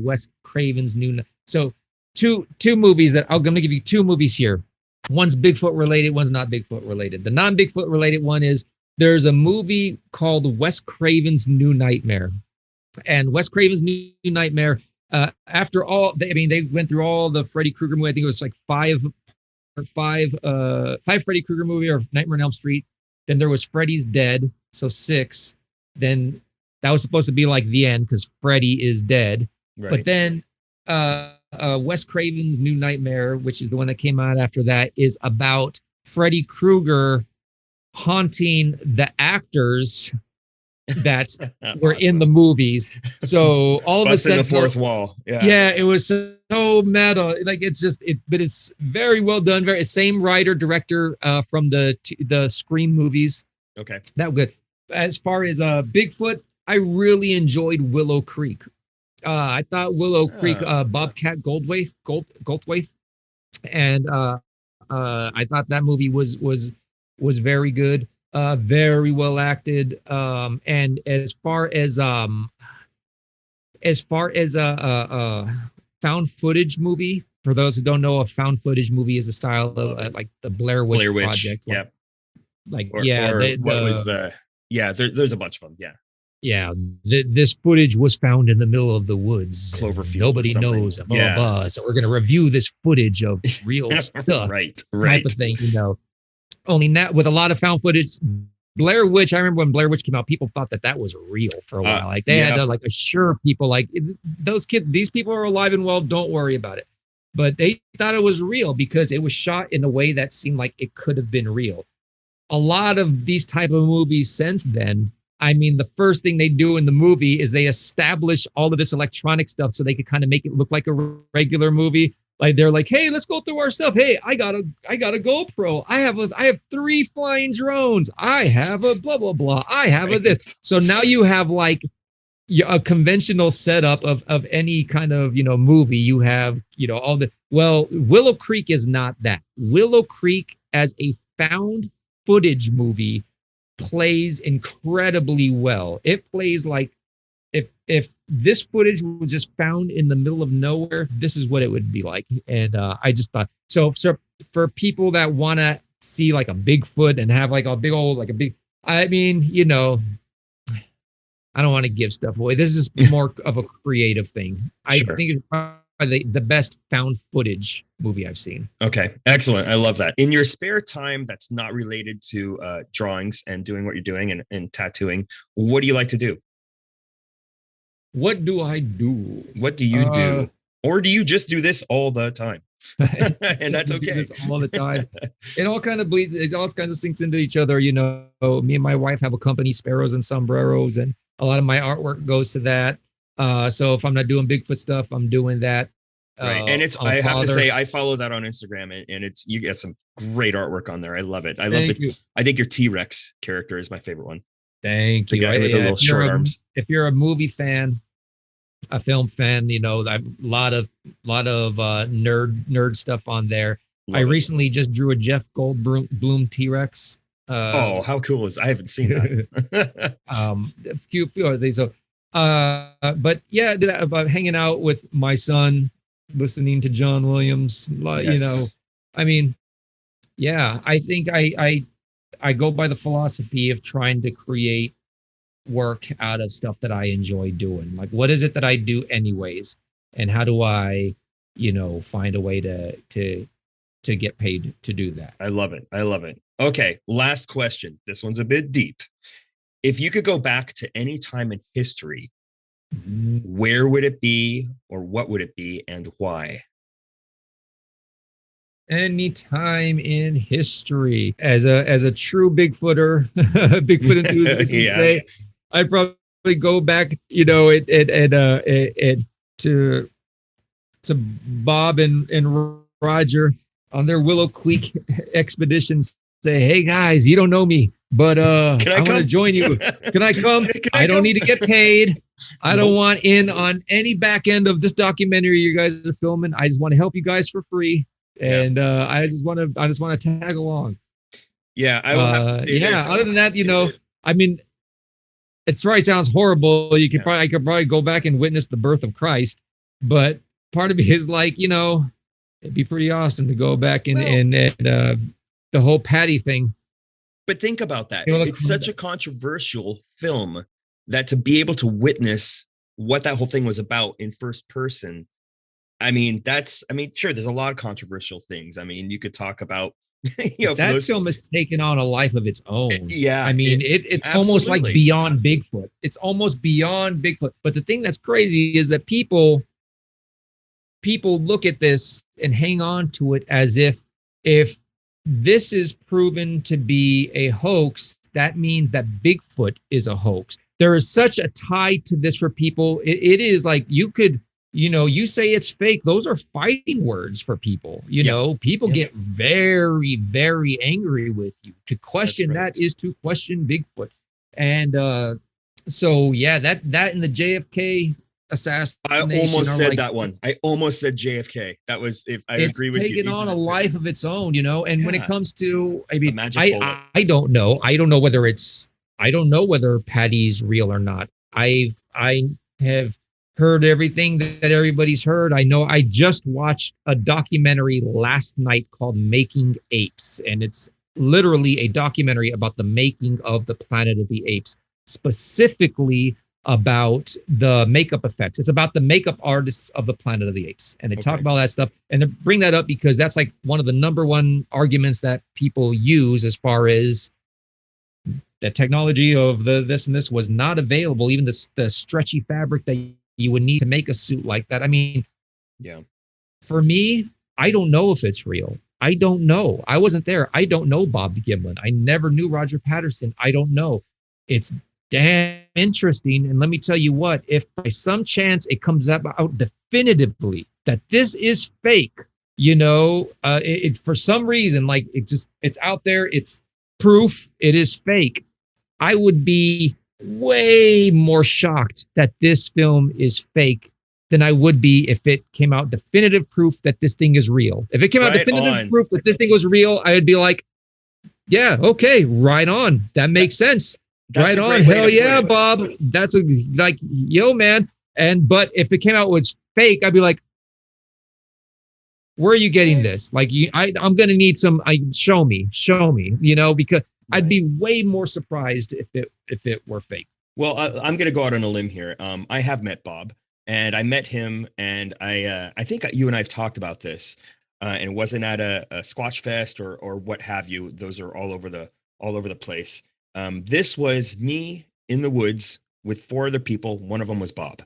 Wes Craven's new. So two movies that I'm going to give you 2 movies here. One's Bigfoot related, one's not Bigfoot related. The non-Bigfoot related one is, there's a movie called Wes Craven's New Nightmare. And Wes Craven's New Nightmare, after all, they went through all the Freddy Krueger movie. I think it was like five Freddy Krueger movie or Nightmare on Elm Street. Then there was Freddy's Dead, so 6. Then that was supposed to be like the end because Freddy is dead. Right. But then Wes Craven's New Nightmare, which is the one that came out after that, is about Freddy Krueger haunting the actors that were in the movies. So all of a sudden, the fourth wall. Yeah, it was so meta. Like but it's very well done. Very same writer director from the Scream movies. Okay, that good. As far as Bigfoot, I really enjoyed Willow Creek. I thought Willow Creek, Bobcat Goldthwait, and I thought that movie was very good, very well acted. And as far as a found footage movie, for those who don't know, a found footage movie is a style of like the Blair Witch Project. There's a bunch of them. Yeah. Yeah, this footage was found in the middle of the woods. Cloverfield. Nobody knows. Blah, blah. So we're going to review this footage of real stuff. Right. Type of thing, Only now with a lot of found footage, Blair Witch. I remember when Blair Witch came out, people thought that was real for a while. Like they had to like assure people, like those kids, these people are alive and well. Don't worry about it. But they thought it was real because it was shot in a way that seemed like it could have been real. A lot of these type of movies since then, I mean, the first thing they do in the movie is they establish all of this electronic stuff so they could kind of make it look like a regular movie. Like they're like, hey, let's go through our stuff. Hey, I got a GoPro. I have 3 flying drones. I have a blah blah blah. I have a this. So now you have like a conventional setup of any kind of movie. You have all the Willow Creek is not that. Willow Creek as a found footage movie plays incredibly well. It plays like if this footage was just found in the middle of nowhere, this is what it would be like. And I just thought so for people that want to see like a Bigfoot and have like a big old like a big, I mean, I don't want to give stuff away. This is more of a creative thing. I think it's probably the best found footage movie I've seen. Okay, excellent. I love that. In your spare time that's not related to drawings and doing what you're doing and tattooing, what do you like to do? What do I do? What do you do? Or do you just do this all the time? And that's okay. All the time. It all kind of bleeds. It all kind of sinks into each other. Me and my wife have a company, Sparrows and Sombreros, and a lot of my artwork goes to that. So if I'm not doing Bigfoot stuff, I'm doing that. Right. And it's, I have to say, I follow that on Instagram and it's, you get some great artwork on there. I love it. I think your T-Rex character is my favorite one. Thank you. The guy with the little short arms. If you're a movie fan, a film fan, I've a lot of nerd stuff on there. I recently just drew a Jeff Goldblum T-Rex. How cool is, I haven't seen that. A few of these. So, but yeah, about hanging out with my son, listening to John Williams, I mean, yeah, I think I go by the philosophy of trying to create work out of stuff that I enjoy doing. Like, what is it that I do anyways? And how do I, find a way to get paid to do that? I love it. Okay. Last question. This one's a bit deep. If you could go back to any time in history, where would it be or what would it be and why? Any time in history, as a true Bigfooter, Bigfoot enthusiast would say, I'd probably go back, to Bob and Roger on their Willow Creek expeditions. Say, hey guys, you don't know me, but I want to join you. Can I come? I don't need to get paid. I don't want in on any back end of this documentary you guys are filming. I just want to help you guys for free. And I just want to tag along. Yeah, I will have to say this. Other than that, I mean, it's right. Sounds horrible. I could probably go back and witness the birth of Christ, but part of me is like, it'd be pretty awesome to go back and the whole Patty thing. But think about that. It's such a controversial film that to be able to witness what that whole thing was about in first person. I mean, sure, there's a lot of controversial things. I mean, you could talk about, that film has taken on a life of its own. Yeah. I mean, it's almost like beyond Bigfoot. It's almost beyond Bigfoot. But the thing that's crazy is that people look at this and hang on to it as if this is proven to be a hoax, that means that Bigfoot is a hoax. There is such a tie to this for people. It is like you could, you say it's fake. Those are fighting words for people. People get very, very angry with you. To question that is to question Bigfoot. And so, yeah, that in the JFK assassination. I almost said that one. I almost said JFK. That was, if I agree with you. It's taken on a life of its own, and when it comes to, I mean, I don't know. I don't know whether Patty's real or not. I have heard everything that everybody's heard. I know I just watched a documentary last night called Making Apes, and it's literally a documentary about the making of the Planet of the Apes, specifically about the makeup effects. It's about the makeup artists of the Planet of the Apes. And they talk about that stuff. And they bring that up because that's like one of the number one arguments that people use as far as the technology of the this and this was not available. Even the stretchy fabric that you would need to make a suit like that. I mean, yeah. For me, I don't know if it's real. I don't know. I wasn't there. I don't know Bob Gimlin. I never knew Roger Patterson. I don't know. It's damn interesting. And let me tell you what, if by some chance it comes out definitively that this is fake, you know, it for some reason, like it's out there, it's proof it is fake, I would be way more shocked that this film is fake than I would be if it came out definitive proof that this thing is real. If it came out definitive proof that this thing was real, I would be like, yeah, okay, right on. That makes sense. Right on. Hell yeah, Bob. That's like, yo, man. But if it came out was fake, I'd be like, where are you getting this? Like, I'm going to need some, show me, you know, because I'd be way more surprised if it were fake. Well, I'm going to go out on a limb here. I have met Bob. And I met him, and I think you and I have talked about this, and it wasn't at a Squatch Fest or what have you. Those are all over the place. This was me in the woods with 4 other people. One of them was Bob,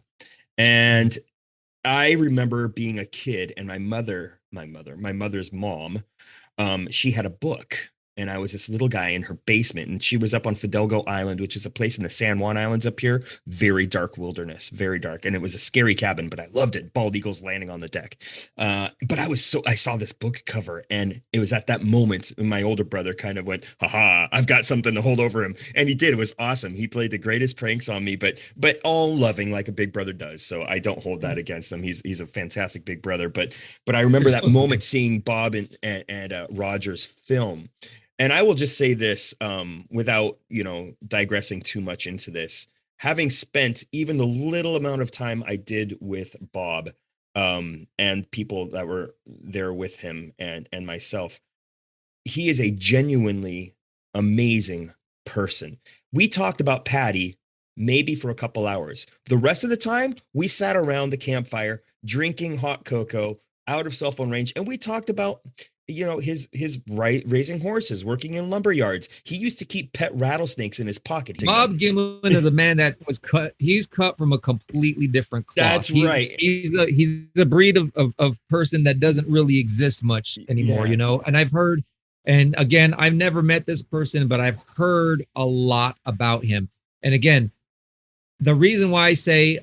and I remember being a kid, and my mother's mom, she had a book. And I was this little guy in her basement, and she was up on Fidalgo Island, which is a place in the San Juan Islands up here. Very dark wilderness, very dark. And it was a scary cabin, but I loved it. Bald eagles landing on the deck. But I saw this book cover, and it was at that moment my older brother kind of went, haha, I've got something to hold over him. And he did. It was awesome. He played the greatest pranks on me, but all loving like a big brother does. So I don't hold that against him. He's a fantastic big brother. But I remember that moment seeing Bob and Roger's film. And I will just say this, without, digressing too much into this, having spent even the little amount of time I did with Bob, and people that were there with him and myself, he is a genuinely amazing person. We talked about Patty maybe for a couple hours. The rest of the time, we sat around the campfire drinking hot cocoa out of cell phone range, and we talked about his raising horses, working in lumber yards. He used to keep pet rattlesnakes in his pocket. Bob Gimlin is a man that was cut. He's cut from a completely different cloth. That's right. He's a breed of person that doesn't really exist much anymore, And I've heard, and again, I've never met this person, but I've heard a lot about him. And again, the reason why I say,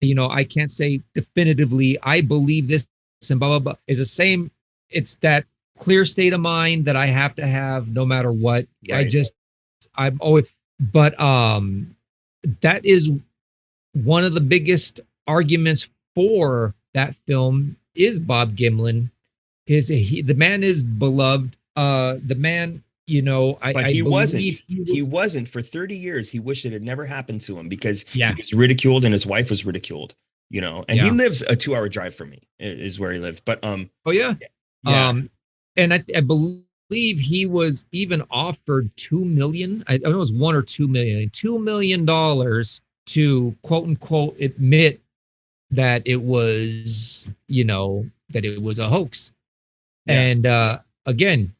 I can't say definitively, I believe this and blah, blah, blah, is the same. It's that clear state of mind that I have to have no matter what. Right. I'm always, but that is one of the biggest arguments for that film is Bob Gimlin. The man is beloved. The man, but he wasn't for 30 years. He wished it had never happened to him because he was ridiculed and his wife was ridiculed, and he lives a 2-hour drive from me is where he lives. But, and I believe he was even offered $2 million. I don't know, it was $1 or $2 million. $2 million to quote unquote admit that it was, that it was a hoax. Yeah. And again,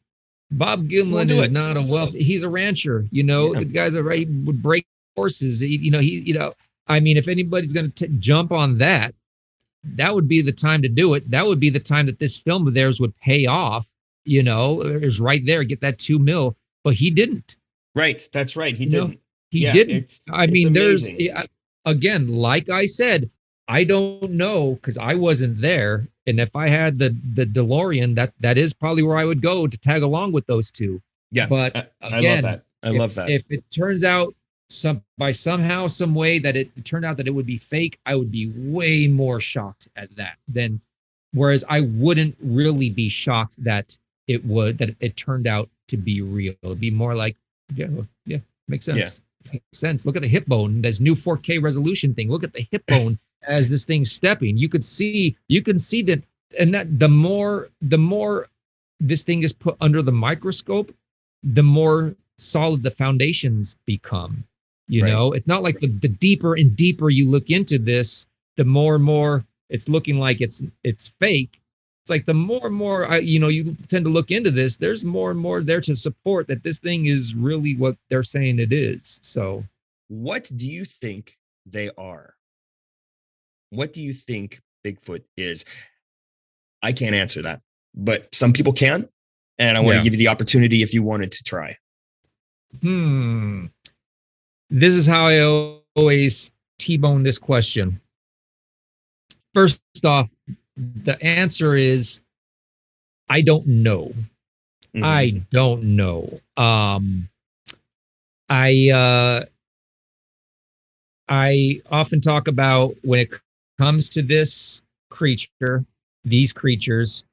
Bob Gimlin is not a wealthy. He's a rancher. The guys are right. He would break horses. I mean, if anybody's going to jump on that, that would be the time to do it. That would be the time that this film of theirs would pay off. It was right there. Get that $2 million, but he didn't. Right. That's right. He didn't. He didn't. I mean, amazing. Again, like I said, I don't know because I wasn't there. And if I had the DeLorean, that is probably where I would go to tag along with those two. Yeah. But again, I love that. If it turns out somehow, some way that it turned out that it would be fake, I would be way more shocked at that than, whereas I wouldn't really be shocked that it turned out to be real. It'd be more like, yeah, makes sense. Yeah. Makes sense. Look at the hip bone. There's new 4K resolution thing. Look at the hip bone as this thing's stepping. You can see that, and that the more this thing is put under the microscope, the more solid the foundations become. It's not like the deeper and deeper you look into this, the more and more it's looking like it's fake. it's like the more and more you tend to look into this, there's more and more there to support that this thing is really what they're saying it is. So what do you think they are? What do you think Bigfoot is? I can't answer that, but some people can. And I want to give you the opportunity if you wanted to try. This is how I always T-bone this question. First off, the answer is I don't know. Mm-hmm. I don't know. I often talk about when it comes to these creatures,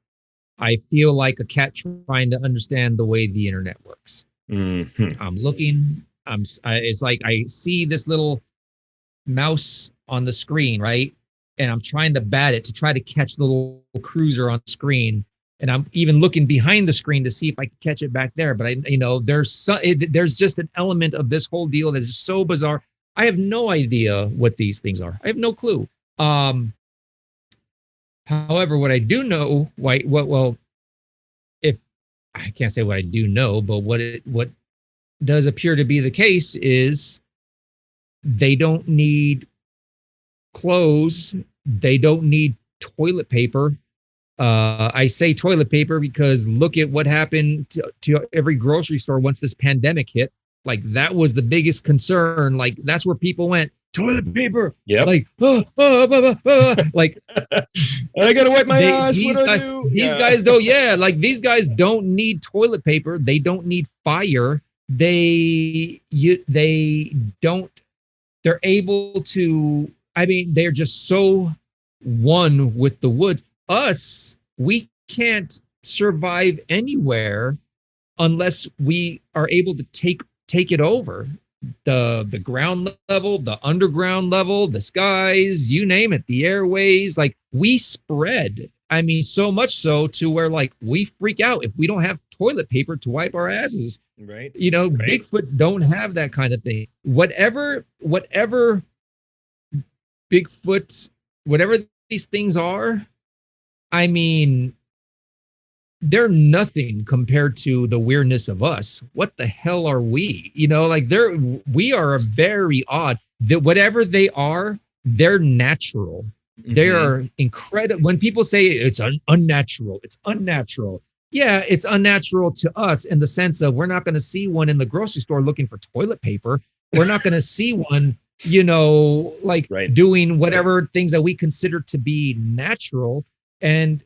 I feel like a cat trying to understand the way the internet works. Mm-hmm. I'm looking. It's like I see this little mouse on the screen, right? And I'm trying to bat it to try to catch the little cruiser on the screen. And I'm even looking behind the screen to see if I can catch it back there. But there's just an element of this whole deal that's just so bizarre. I have no idea what these things are. I have no clue. However, what I do know, if I can't say what I do know, but what does appear to be the case is they don't need clothes. They don't need toilet paper. I say toilet paper because look at what happened to every grocery store once this pandemic hit. Like that was the biggest concern. Like that's where people went, toilet paper. Yeah. Like, like I gotta wipe my ass. These guys don't. Yeah, like these guys don't need toilet paper. They don't need fire. They don't. They're able to. I mean, they're just so one with the woods. Us, we can't survive anywhere unless we are able to take it over. The ground level, the underground level, the skies, you name it, the airways, like we spread. I mean, so much so to where like we freak out if we don't have toilet paper to wipe our asses. Right. You know, right. Bigfoot don't have that kind of thing. Whatever Bigfoot, whatever these things are, I mean, they're nothing compared to the weirdness of us. What the hell are we? You know, like we are very odd. That whatever they are, they're natural. Mm-hmm. They are incredible. When people say it's unnatural, it's unnatural. Yeah, it's unnatural to us in the sense of we're not going to see one in the grocery store looking for toilet paper. We're not going to see one, you know, like doing whatever things that we consider to be natural. And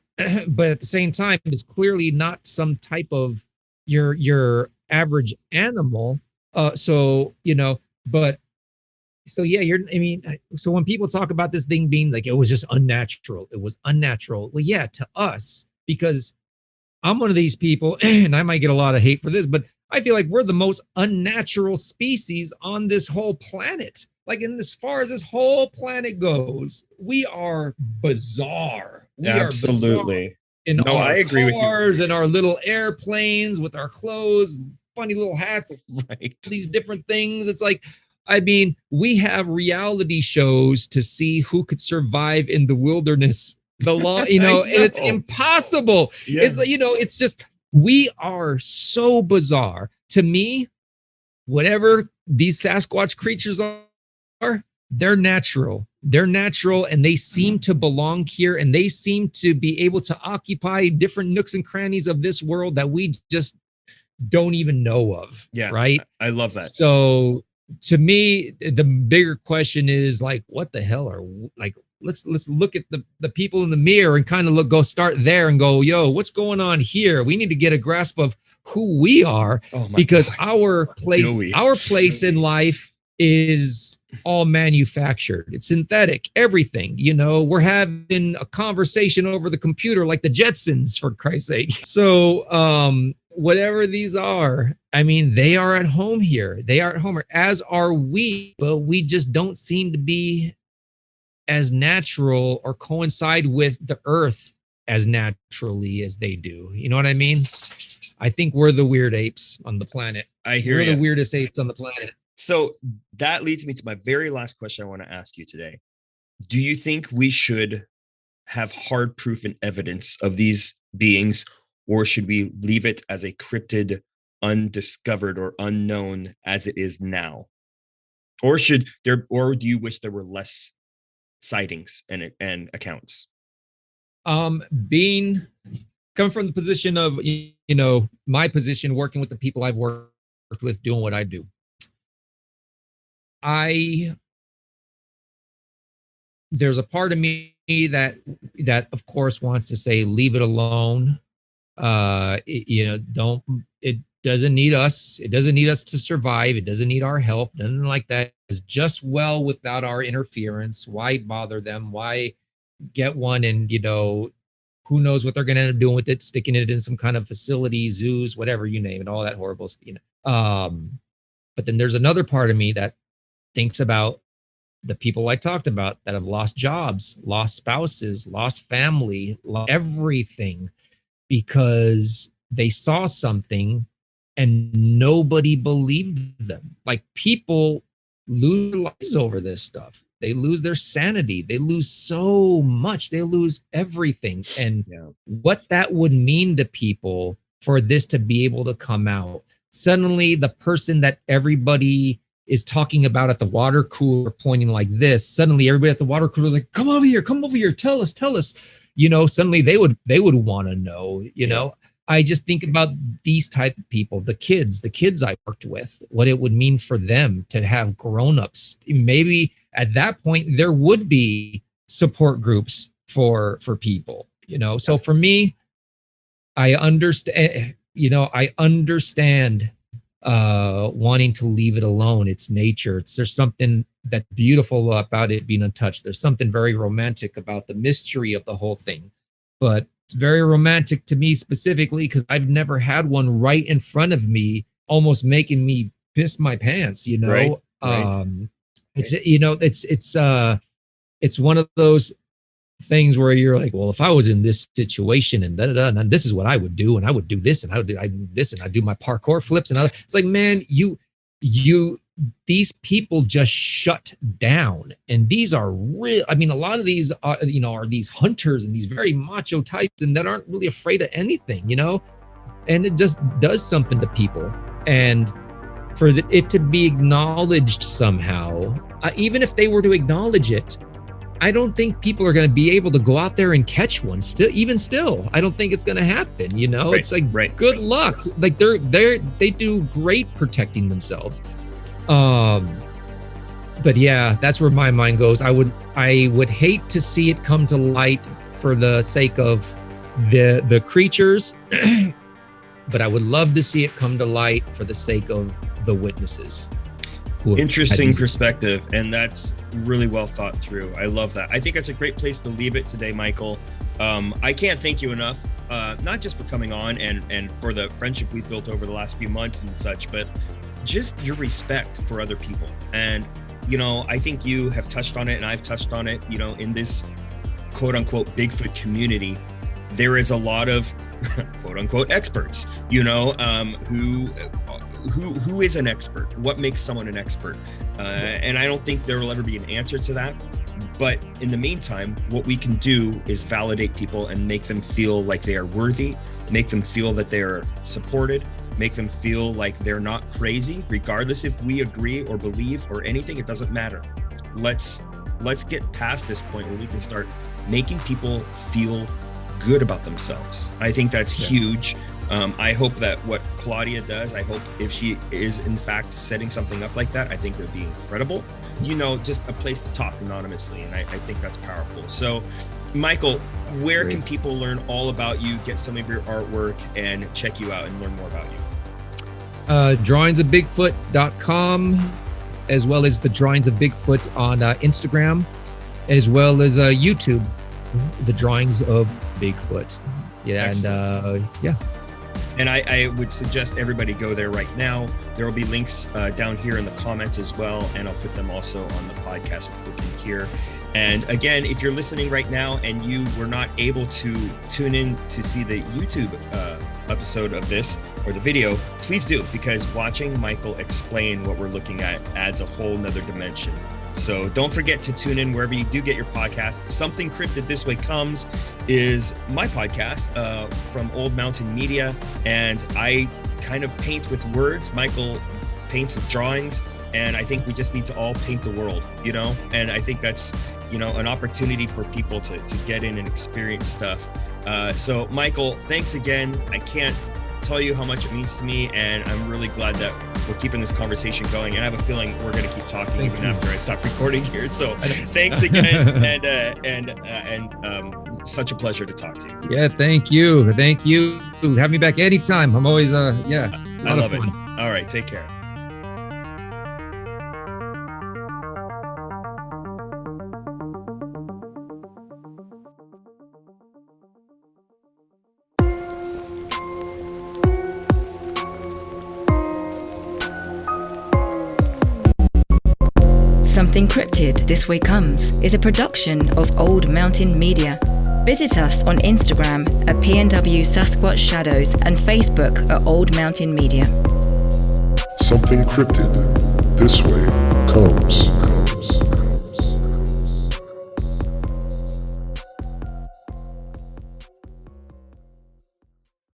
but at the same time, it's clearly not some type of your average animal. So you know, but so yeah, so when people talk about this thing being like it was just unnatural, it was unnatural. Well, yeah, to us, because I'm one of these people, and I might get a lot of hate for this, but I feel like we're the most unnatural species on this whole planet. Like in as far as this whole planet goes, we are bizarre. We Absolutely. In our I agree cars with you. And our little airplanes with our clothes, funny little hats, these different things. It's like, I mean, we have reality shows to see who could survive in the wilderness. And it's impossible. Yeah. It's it's just, we are so bizarre. To me, whatever these Sasquatch creatures are, they're natural. They're natural, and they seem to belong here, and they seem to be able to occupy different nooks and crannies of this world that we just don't even know of. Yeah. Right. I love that. So to me, the bigger question is like, what the hell are like, let's look at the people in the mirror and kind of start there and go, yo, what's going on here? We need to get a grasp of who we are, because our place in life is all manufactured. It's synthetic, everything. You know, we're having a conversation over the computer like the Jetsons, for Christ's sake. So whatever these are, I mean, they are at home here. They are at home, as are we, but we just don't seem to be as natural or coincide with the earth as naturally as they do. You know what I mean? I think we're the weird apes on the planet. We're the weirdest apes on the planet. So that leads me to my very last question I want to ask you today. Do you think we should have hard proof and evidence of these beings, or should we leave it as a cryptid, undiscovered or unknown as it is now? Or do you wish there were less sightings and accounts? Coming from the position of, my position, working with the people I've worked with, doing what I do, there's a part of me that of course wants to say, leave it alone. It doesn't need us. It doesn't need us to survive. It doesn't need our help. Nothing like that. It's just well without our interference. Why bother them? Why get one? And, who knows what they're going to end up doing with it, sticking it in some kind of facility, zoos, whatever you name it, all that horrible stuff. But then there's another part of me that thinks about the people I talked about that have lost jobs, lost spouses, lost family, lost everything because they saw something and nobody believed them. Like, people lose their lives over this stuff. They lose their sanity. They lose so much. They lose everything. And what that would mean to people for this to be able to come out. Suddenly, the person that everybody is talking about at the water cooler pointing like this, suddenly everybody at the water cooler is like, come over here, tell us. Suddenly they would want to know, I just think about these type of people, the kids I worked with, what it would mean for them to have grown-ups. Maybe at that point there would be support groups for people, So for me, I understand, wanting to leave it alone. It's nature. There's something that's beautiful about it being untouched. There's something very romantic about the mystery of the whole thing, but it's very romantic to me specifically because I've never had one right in front of me, almost making me piss my pants. Right. It's one of those things where you're like, well, if I was in this situation and and this is what I would do, and I would do this, and I do this, and I do my parkour flips and other. It's like, man, these people just shut down, and these are real. I mean, a lot of these are these hunters and these very macho types, and that aren't really afraid of anything, and it just does something to people. And for it to be acknowledged somehow, even if they were to acknowledge it, I don't think people are going to be able to go out there and catch one. Still, I don't think it's going to happen. Right, it's like, good luck. Like they do great protecting themselves. But yeah, that's where my mind goes. I would hate to see it come to light for the sake of the creatures, but I would love to see it come to light for the sake of the witnesses. Interesting perspective, and that's really well thought through. I love that. I think that's a great place to leave it today, Michael. I can't thank you enough, not just for coming on and for the friendship we've built over the last few months and such, but just your respect for other people. And I think you have touched on it, and I've touched on it. In this quote unquote Bigfoot community, there is a lot of quote unquote experts, who is an expert? What makes someone an expert? And I don't think there will ever be an answer to that. But in the meantime, what we can do is validate people and make them feel like they are worthy, make them feel that they are supported, make them feel like they're not crazy, regardless if we agree or believe or anything. It doesn't matter. Let's get past this point where we can start making people feel good about themselves. I think that's huge. I hope that what Claudia does, I hope if she is in fact setting something up like that, I think it would be incredible. Just a place to talk anonymously, and I think that's powerful. So, Michael, where can people learn all about you, get some of your artwork, and check you out and learn more about you? Drawingsofbigfoot.com, as well as the Drawings of Bigfoot on Instagram, as well as YouTube, the Drawings of Bigfoot. Yeah. Excellent. And And I would suggest everybody go there right now. There will be links down here in the comments as well, and I'll put them also on the podcast here. And again, if you're listening right now and you were not able to tune in to see the YouTube episode of this or the video, please do, because watching Michael explain what we're looking at adds a whole nother dimension So don't forget to tune in wherever you do get your podcast. Something Cryptid This Way Comes is my podcast from Old Mountain Media, and I kind of paint with words. Michael paints with drawings, and I think we just need to all paint the world, and I think that's, an opportunity for people to get in and experience stuff. So Michael, thanks again. I can't tell you how much it means to me, and I'm really glad that we're keeping this conversation going, and I have a feeling we're going to keep talking after I stop recording here. So thanks again, and such a pleasure to talk to you. Yeah, thank you. Have me back anytime. I'm always I love it. All right, take care. Something Cryptid This Way Comes is a production of Old Mountain Media. Visit us on Instagram at PNW Sasquatch Shadows and Facebook at Old Mountain Media. Something Cryptid This Way Comes.